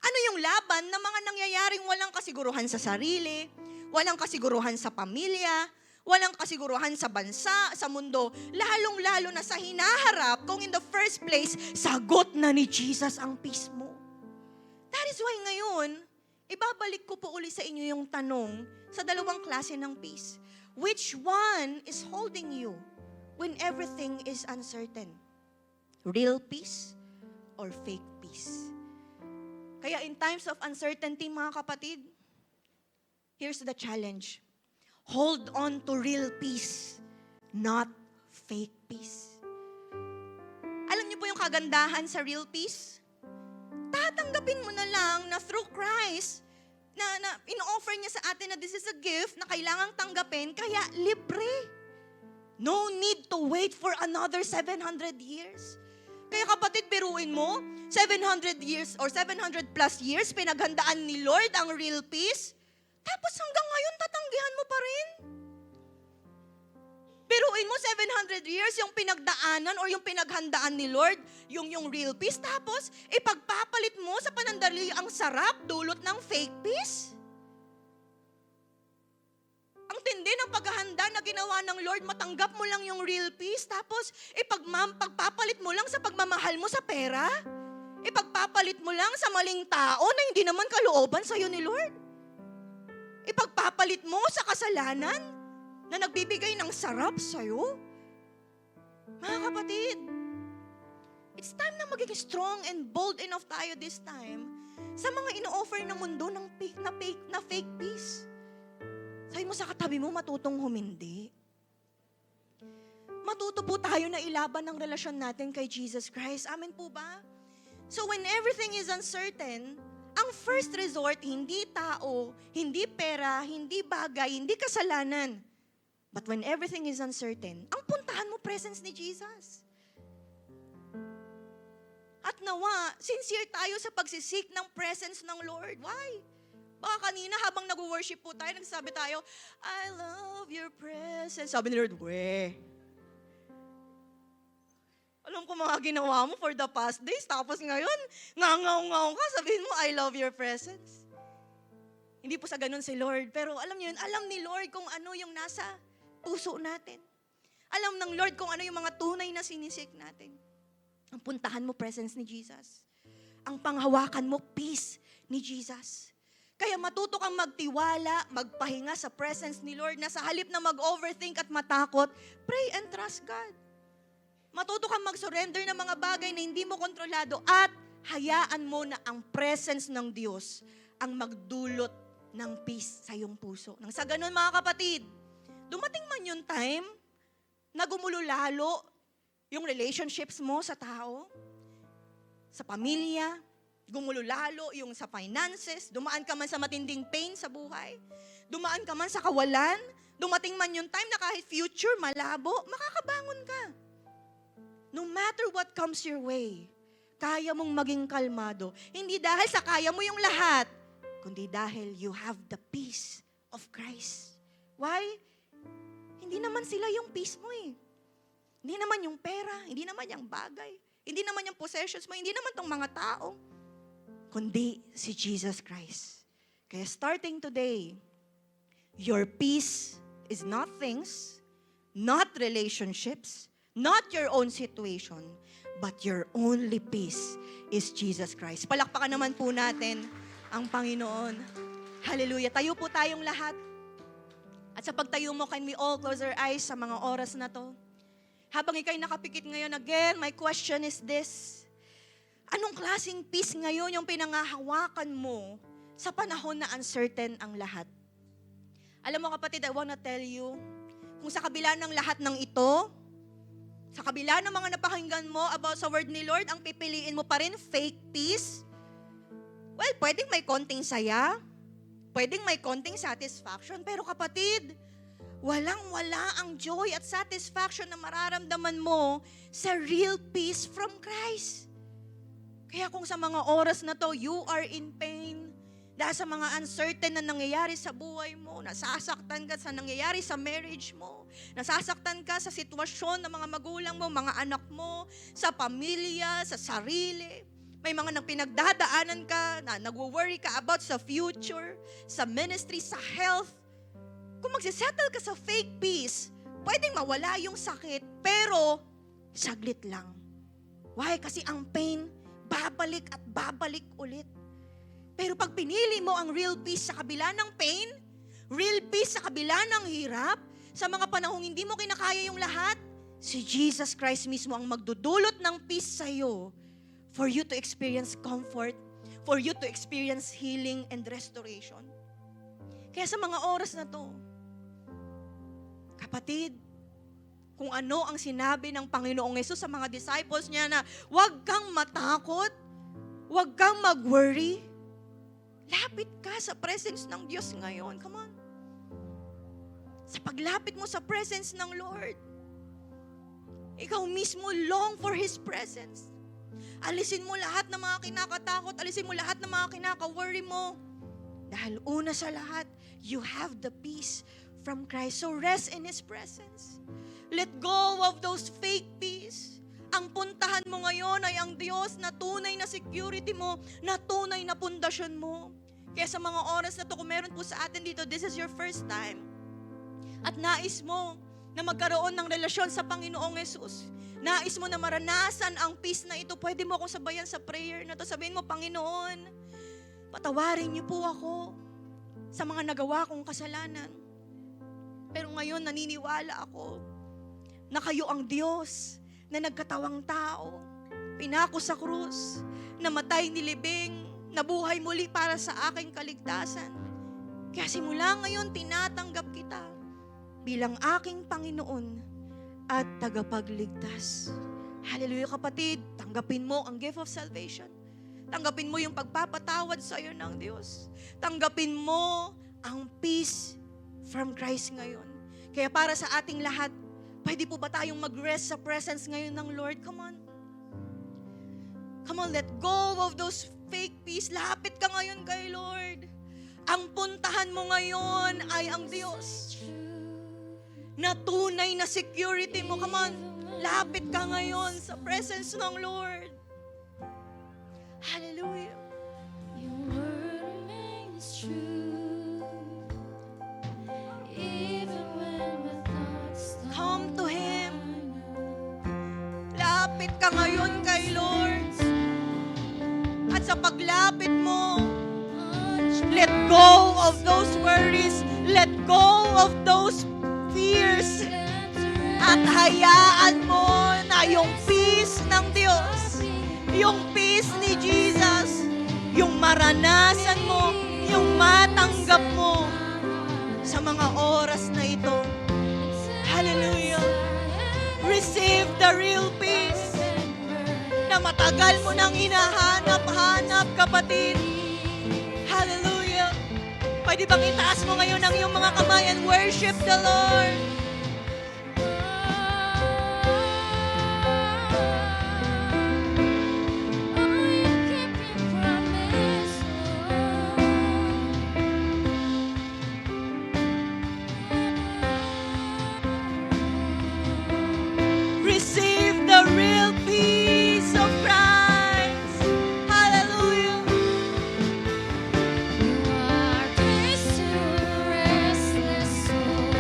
Ano yung laban ng mga nangyayaring walang kasiguruhan sa sarili, walang kasiguruhan sa pamilya, walang kasiguruhan sa bansa, sa mundo, lalong-lalo na sa hinaharap kung in the first place, sagot na ni Jesus ang peace mo. That is why ngayon, ibabalik ko po uli sa inyo yung tanong sa dalawang klase ng peace. Which one is holding you when everything is uncertain? Real peace or fake peace? Kaya in times of uncertainty, mga kapatid, here's the challenge. Hold on to real peace, not fake peace. Alam niyo po yung kagandahan sa real peace? Tatanggapin mo na lang na through Christ, na in-offer niya sa atin na this is a gift na kailangang tanggapin, kaya libre. No need to wait for another 700 years. Kaya kapatid, biruin mo, 700 years or 700 plus years, pinaghandaan ni Lord ang real peace, tapos hanggang ngayon, tatanggihan mo pa rin. Biruin mo, 700 years yung pinagdaanan or yung pinaghandaan ni Lord, yung real peace, tapos ipagpapalit mo sa panandali ang sarap, dulot ng fake peace. Ang tindi ng paghahanda na ginawa ng Lord, matanggap mo lang yung real peace, tapos pagpapalit mo lang sa pagmamahal mo sa pera, ipagpapalit mo lang sa maling tao na hindi naman kalooban sa'yo ni Lord. Ipagpapalit mo sa kasalanan na nagbibigay ng sarap sa'yo. Mga kapatid, it's time na maging strong and bold enough tayo this time sa mga ino-offer ng mundo ng fake peace. Sabi mo sa katabi mo, matutong humindi. Matuto po tayo na ilaban ng relasyon natin kay Jesus Christ. Amen po ba? So when everything is uncertain, ang first resort, hindi tao, hindi pera, hindi bagay, hindi kasalanan. But when everything is uncertain, ang puntahan mo, presence ni Jesus. At nawa, sincere tayo sa pagsisik ng presence ng Lord. Why? Baka kanina habang nag-worship po tayo, nagsabi tayo, I love your presence. Sabi ni Lord, we. Alam ko mga ginawa mo for the past days, tapos ngayon, ngangaw-ngaw ka, sabihin mo, I love your presence. Hindi po sa ganun si Lord, pero alam niyo yun, alam ni Lord kung ano yung nasa puso natin. Alam ng Lord kung ano yung mga tunay na sinisik natin. Ang puntahan mo, presence ni Jesus. Ang panghawakan mo, peace ni Jesus. Kaya matuto kang magtiwala, magpahinga sa presence ni Lord na sa halip na mag-overthink at matakot, pray and trust God. Matuto kang mag-surrender ng mga bagay na hindi mo kontrolado at hayaan mo na ang presence ng Diyos ang magdulot ng peace sa iyong puso. Nang sa ganun, mga kapatid, dumating man yung time na gumulo lalo yung relationships mo sa tao, sa pamilya, gumulo lalo yung sa finances, dumaan ka man sa matinding pain sa buhay, dumaan ka man sa kawalan, dumating man yung time na kahit future malabo, makakabangon ka. No matter what comes your way, kaya mong maging kalmado. Hindi dahil sa kaya mo yung lahat, kundi dahil you have the peace of Christ. Why? Hindi naman sila yung peace mo eh. Hindi naman yung pera, hindi naman yung bagay, hindi naman yung possessions mo, hindi naman tong mga tao, kundi si Jesus Christ. Kaya starting today, your peace is not things, not relationships, not your own situation, but your only peace is Jesus Christ. Palakpakan naman po natin ang Panginoon. Hallelujah. Tayo po tayong lahat. At sa pagtayo mo, can we all close our eyes sa mga oras na to? Habang ikay nakapikit ngayon, again, my question is this. Anong klaseng peace ngayon yung pinangahawakan mo sa panahon na uncertain ang lahat? Alam mo kapatid, I wanna tell you, kung sa kabila ng lahat ng ito, sa kabila ng mga napakinggan mo about sa word ni Lord, ang pipiliin mo pa rin fake peace, well, pwedeng may konting saya, pwedeng may konting satisfaction, pero kapatid, walang-wala ang joy at satisfaction na mararamdaman mo sa real peace from Christ. Kaya kung sa mga oras na to, you are in pain, dahil sa mga uncertain na nangyayari sa buhay mo, nasasaktan ka sa nangyayari sa marriage mo, nasasaktan ka sa sitwasyon ng mga magulang mo, mga anak mo, sa pamilya, sa sarili, may mga nang pinagdadaanan ka, na nagwo-worry ka about sa future, sa ministry, sa health. Kung magsisettle ka sa fake peace, pwedeng mawala yung sakit, pero saglit lang. Why? Kasi ang pain, babalik at babalik ulit. Pero pag pinili mo ang real peace sa kabila ng pain, real peace sa kabila ng hirap, sa mga panahong hindi mo kinakaya yung lahat, si Jesus Christ mismo ang magdudulot ng peace sa'yo for you to experience comfort, for you to experience healing and restoration. Kaya sa mga oras na to, kapatid, kung ano ang sinabi ng Panginoong Yesus sa mga disciples niya na huwag kang matakot, huwag kang mag-worry, lapit ka sa presence ng Diyos ngayon. Come on. Sa paglapit mo sa presence ng Lord, ikaw mismo long for His presence. Alisin mo lahat ng mga kinakatakot, alisin mo lahat ng mga kinaka-worry mo. Dahil una sa lahat, you have the peace from Christ. So rest in His presence. Let go of those fake peace. Ang puntahan mo ngayon ay ang Diyos na tunay na security mo, na tunay na pundasyon mo. Kaya sa mga oras na to, kung meron po sa atin dito, this is your first time. At nais mo na magkaroon ng relasyon sa Panginoong Yesus. Nais mo na maranasan ang peace na ito. Pwede mo akong sabayan sa prayer na to. Sabihin mo, Panginoon, patawarin niyo po ako sa mga nagawa kong kasalanan. Pero ngayon, naniniwala ako na kayo ang Diyos na nagkatawang tao, pinako sa krus, namatay nilibing, nabuhay muli para sa aking kaligtasan. Kaya simula ngayon, tinatanggap kita bilang aking Panginoon at tagapagligtas. Hallelujah kapatid, tanggapin mo ang gift of salvation. Tanggapin mo yung pagpapatawad sa iyo ng Diyos. Tanggapin mo ang peace from Christ ngayon. Kaya para sa ating lahat, pwede po ba tayong mag-rest sa presence ngayon ng Lord? Come on. Come on, let go of those fake peace. Lapit ka ngayon kay Lord. Ang puntahan mo ngayon ay ang Diyos. Na tunay na security mo. Come on, lapit ka ngayon sa presence ng Lord. Hallelujah. Your word remains true, even when my thoughts don't. Come to Him. Lapit ka ngayon kay Lord. At sa paglapit mo, let go of those worries. Let go of those fears. At hayaan mo na yung peace ng Diyos, yung peace ni Jesus, yung maranasan mo, yung matanggap mo sa mga oras na ito. Hallelujah. Receive the real peace na matagal mo nang hinahanap-hanap, kapatid. Hallelujah. Pwede bang itaas mo ngayon ang iyong mga kamay and worship the Lord? Receive the real peace of Christ. Hallelujah. You are peace to a restless soul.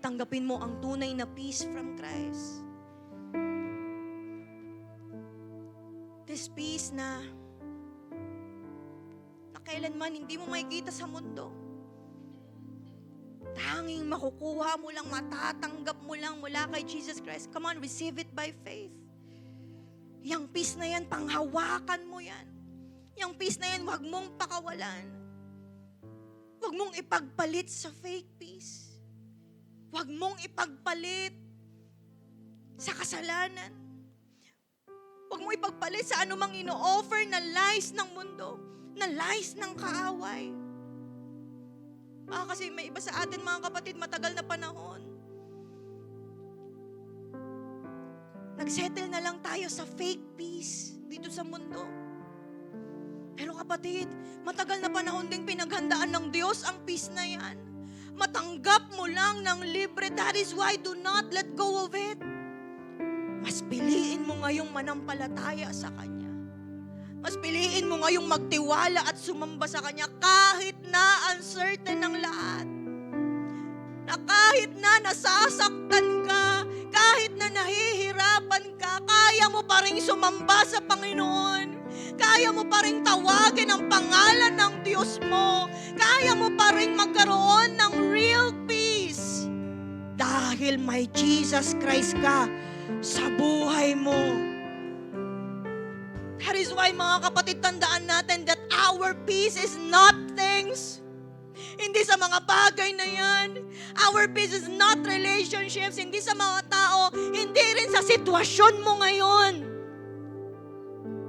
tanggapin mo ang tunay na peace from Christ. This peace na kailanman hindi mo makikita sa mundo. Tanging makukuha mo lang, matatanggap mo lang mula kay Jesus Christ. Come on, receive it by faith. Yang peace na yan, panghawakan mo yan. Yang peace na yan, huwag mong pakawalan. Huwag mong ipagpalit sa fake peace. Huwag mong ipagpalit sa kasalanan. Huwag mong ipagpalit sa anumang ino-offer na lies ng mundo, na lies ng kaaway. Kasi may iba sa atin, mga kapatid, matagal na panahon. Nagsettle na lang tayo sa fake peace dito sa mundo. Pero kapatid, matagal na panahon ding pinaghandaan ng Diyos ang peace na yan. Matanggap mo lang ng libre. That is why do not let go of it. Mas piliin mo ngayong manampalataya sa Kanya. Mas piliin mo ngayong magtiwala at sumamba sa Kanya kahit na uncertain ang lahat. Na kahit na nasasaktan ka, kahit na nahihirapan ka, kaya mo pa rin sumamba sa Panginoon. Kaya mo pa rin tawagin ang pangalan ng Diyos mo. Kaya mo pa rin magkaroon ng real peace. Dahil may Jesus Christ ka sa buhay mo. That is why, mga kapatid, tandaan natin that our peace is not things. Hindi sa mga bagay na yan. Our peace is not relationships. Hindi sa mga tao. Hindi rin sa sitwasyon mo ngayon.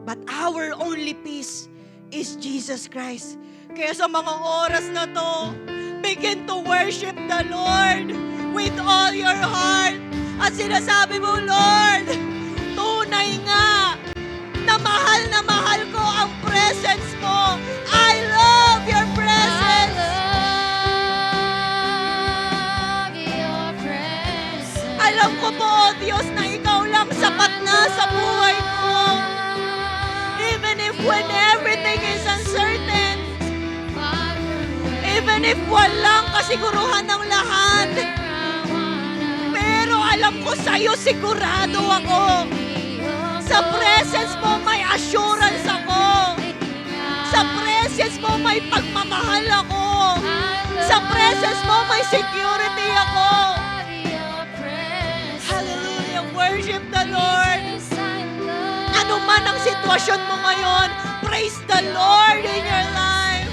But our only peace is Jesus Christ. Kaya sa mga oras na to, begin to worship the Lord with all your heart. At sinasabi mo, Lord, tunay nga na mahal ko ang presence mo. I love your presence. Alam ko po, O Diyos, na ikaw lang sapat na sa buhay ko. Even if when everything is uncertain, even if walang kasiguruhan ng lahat, pero alam ko sa'yo sigurado ako. Sa presence mo may assurance ako. Sa presence mo may pagmamahal ako. Sa presence mo may security ako. Hallelujah. Worship the Lord. Ano man ang sitwasyon mo ngayon, praise the Lord in your life.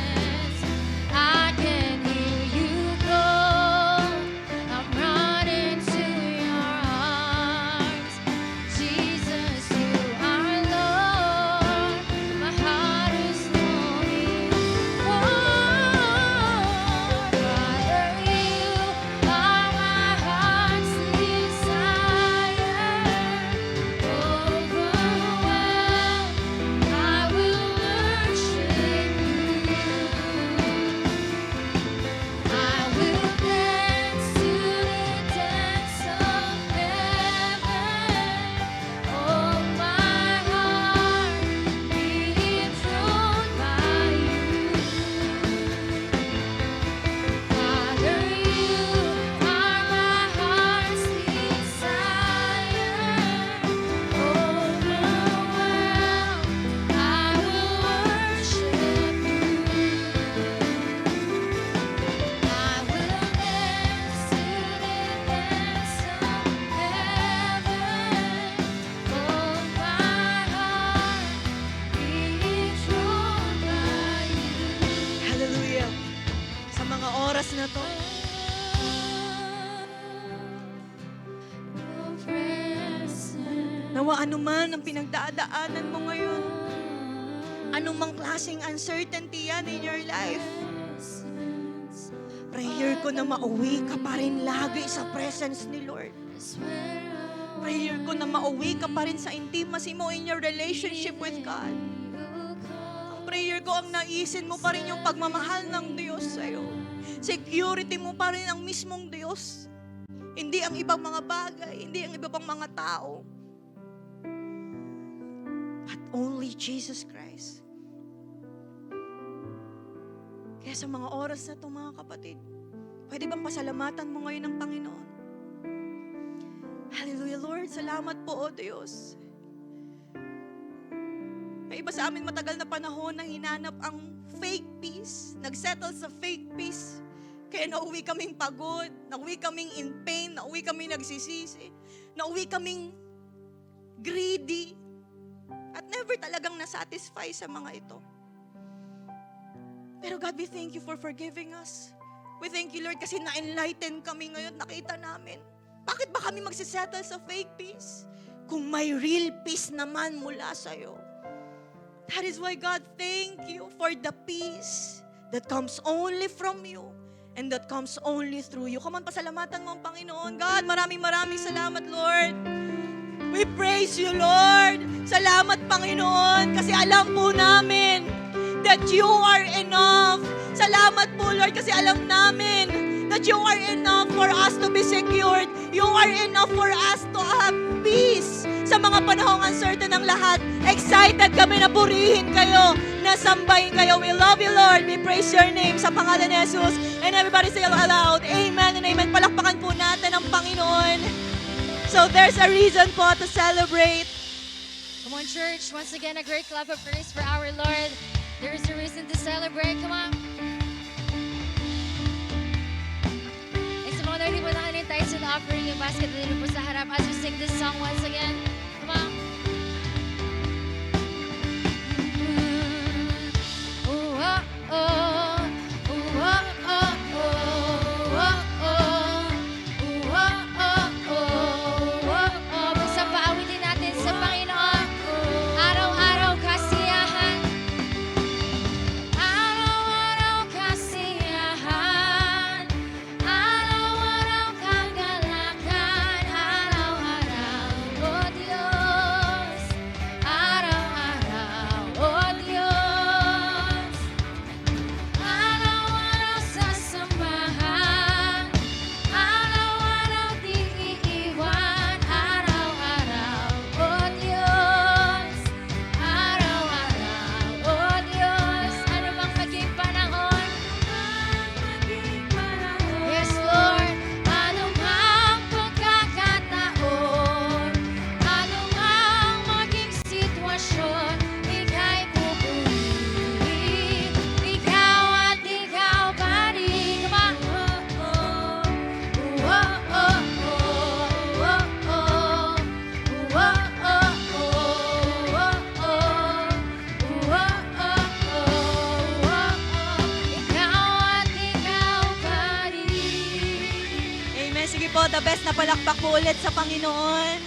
I can hear you call. I'm running to your arms. Jesus, you are Lord. My heart is longing for. Father, you are my heart's desire. Overwhelmed, I will worship you. I will dance to the dance of heaven. Oh, my heart be drawn by you. Father, you are my heart's desire. Overwhelmed, I will worship you. I will dance to the dance of heaven. Oh, my heart be drawn by you. Hallelujah. Sa mga oras na to, Your presence. nawa anuman ang pinagdadaanan mo ngayon, anumang klaseng uncertainty yan in your life, prayer ko na mauwi ka pa rin lagi sa presence ni Lord. Prayer ko na mauwi ka pa rin sa intimacy mo in your relationship with God. Ang prayer ko, ang naisin mo pa rin yung pagmamahal ng Diyos sa'yo. Security mo pa rin ang mismong Diyos. Hindi ang ibang mga bagay, hindi ang ibang mga tao. But only Jesus Christ. Kaya sa mga oras na ito, mga kapatid, pwede bang pasalamatan mo ngayon ang Panginoon? salamat po, O Diyos. May iba sa amin matagal na panahon nang hinanap ang fake peace, nagsettle sa fake peace. Kaya nauwi kaming pagod, nauwi kaming in pain, nauwi kaming nagsisisi, nauwi kaming greedy, at never talagang nasatisfy sa mga ito. Pero God, we thank you for forgiving us. We thank you, Lord, kasi na-enlighten kami ngayon, nakita namin. Bakit ba kami magsisettle sa fake peace? Kung may real peace naman mula sa'yo. That is why, God, thank you for the peace that comes only from you and that comes only through you. Come on, pasalamatan mo ang Panginoon. God, maraming salamat, Lord. We praise you, Lord. Salamat, Panginoon, kasi alam po namin that you are enough. Salamat po, Lord, kasi alam namin that you are enough for us to be secured. You are enough for us to have peace sa mga panahong uncertain ng lahat. Excited kami na purihin kayo, na sambahin kayo. We love you, Lord. We praise your name sa pangalan ni Jesus. And everybody say aloud, amen and amen. Palakpakan po natin ang Panginoon. So there's a reason po to celebrate. Come on, church. Once again, a great clap of praise for our Lord. There is a reason to celebrate. Come on. And sa mga Lord, di mo lang tayo sa offering yung basket dito po sa harap as we sing this song once again. Come on. Oh, oh, oh. Oh, oh, oh, oh. Oh, oh. Oh, oh, oh. Oh, oh. Basta paawitin natin sa Panginoon. Araw-araw kasiyahan. Araw-araw kasiyahan. Araw-araw kagalakan. Araw-araw, oh Diyos. Araw-araw, oh Diyos. Araw-araw sa sambahan. Araw-araw di iiwan. Araw-araw, oh Diyos. Araw-araw, oh Diyos. Ano bang maging panahon? Yes, Lord. Ano mang pagkakataon, ano mang maging sitwasyon, ika'y pupurihin. Ikaw at ikaw pa rin. Come on. Oh, oh, oh, oh, oh, oh. Oh, oh, oh, oh, oh, oh. Oh, oh, oh, oh. Ikaw at ikaw pa rin. Amen. Sige po, the best na palakpak po ulit sa Panginoon.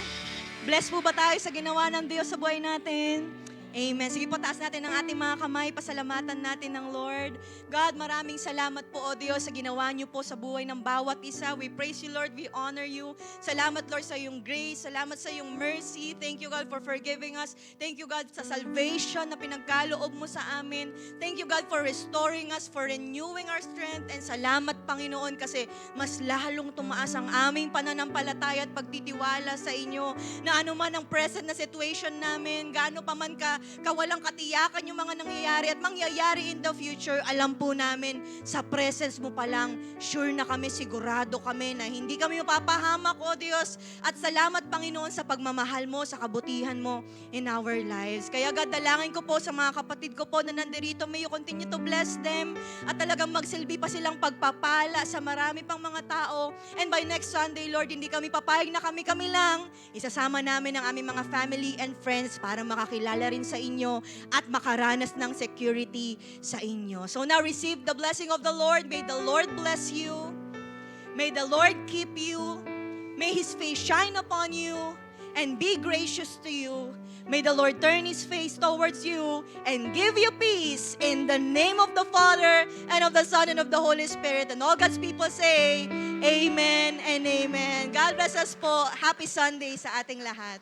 Bless po ba tayo sa ginawa ng Diyos sa buhay natin? Amen. Sige po, taas natin ang ating mga kamay. Pasalamatan natin ng Lord. God, maraming salamat po, O Diyos, sa ginawa niyo po sa buhay ng bawat isa. We praise you, Lord. We honor you. Salamat, Lord, sa iyong grace. Salamat sa iyong mercy. Thank you, God, for forgiving us. Thank you, God, sa salvation na pinagkaloob mo sa amin. Thank you, God, for restoring us, for renewing our strength. And salamat, Panginoon, kasi mas lalong tumaas ang aming pananampalataya at pagtitiwala sa inyo, na anuman ang present na situation namin, gaano pa man kawalang katiyakan yung mga nangyayari at mangyayari in the future, alam po namin, sa presence mo pa lang, sure na kami, sigurado kami na hindi kami mapapahamak, O Diyos. At salamat, Panginoon, sa pagmamahal mo, sa kabutihan mo in our lives. Kaya God, dalangin ko po sa mga kapatid ko po na nandirito, may you continue to bless them at talagang magsilbi pa silang pagpapala sa marami pang mga tao. And by next Sunday, Lord, hindi kami papayag na kami lang. Isasama namin ang aming mga family and friends para makakilala rin sa inyo at makaranas ng security sa inyo. So now receive the blessing of the Lord. May the Lord bless you. May the Lord keep you. May His face shine upon you and be gracious to you. May the Lord turn His face towards you and give you peace in the name of the Father and of the Son and of the Holy Spirit. And all God's people say, Amen and Amen. God bless us po. Happy Sunday sa ating lahat.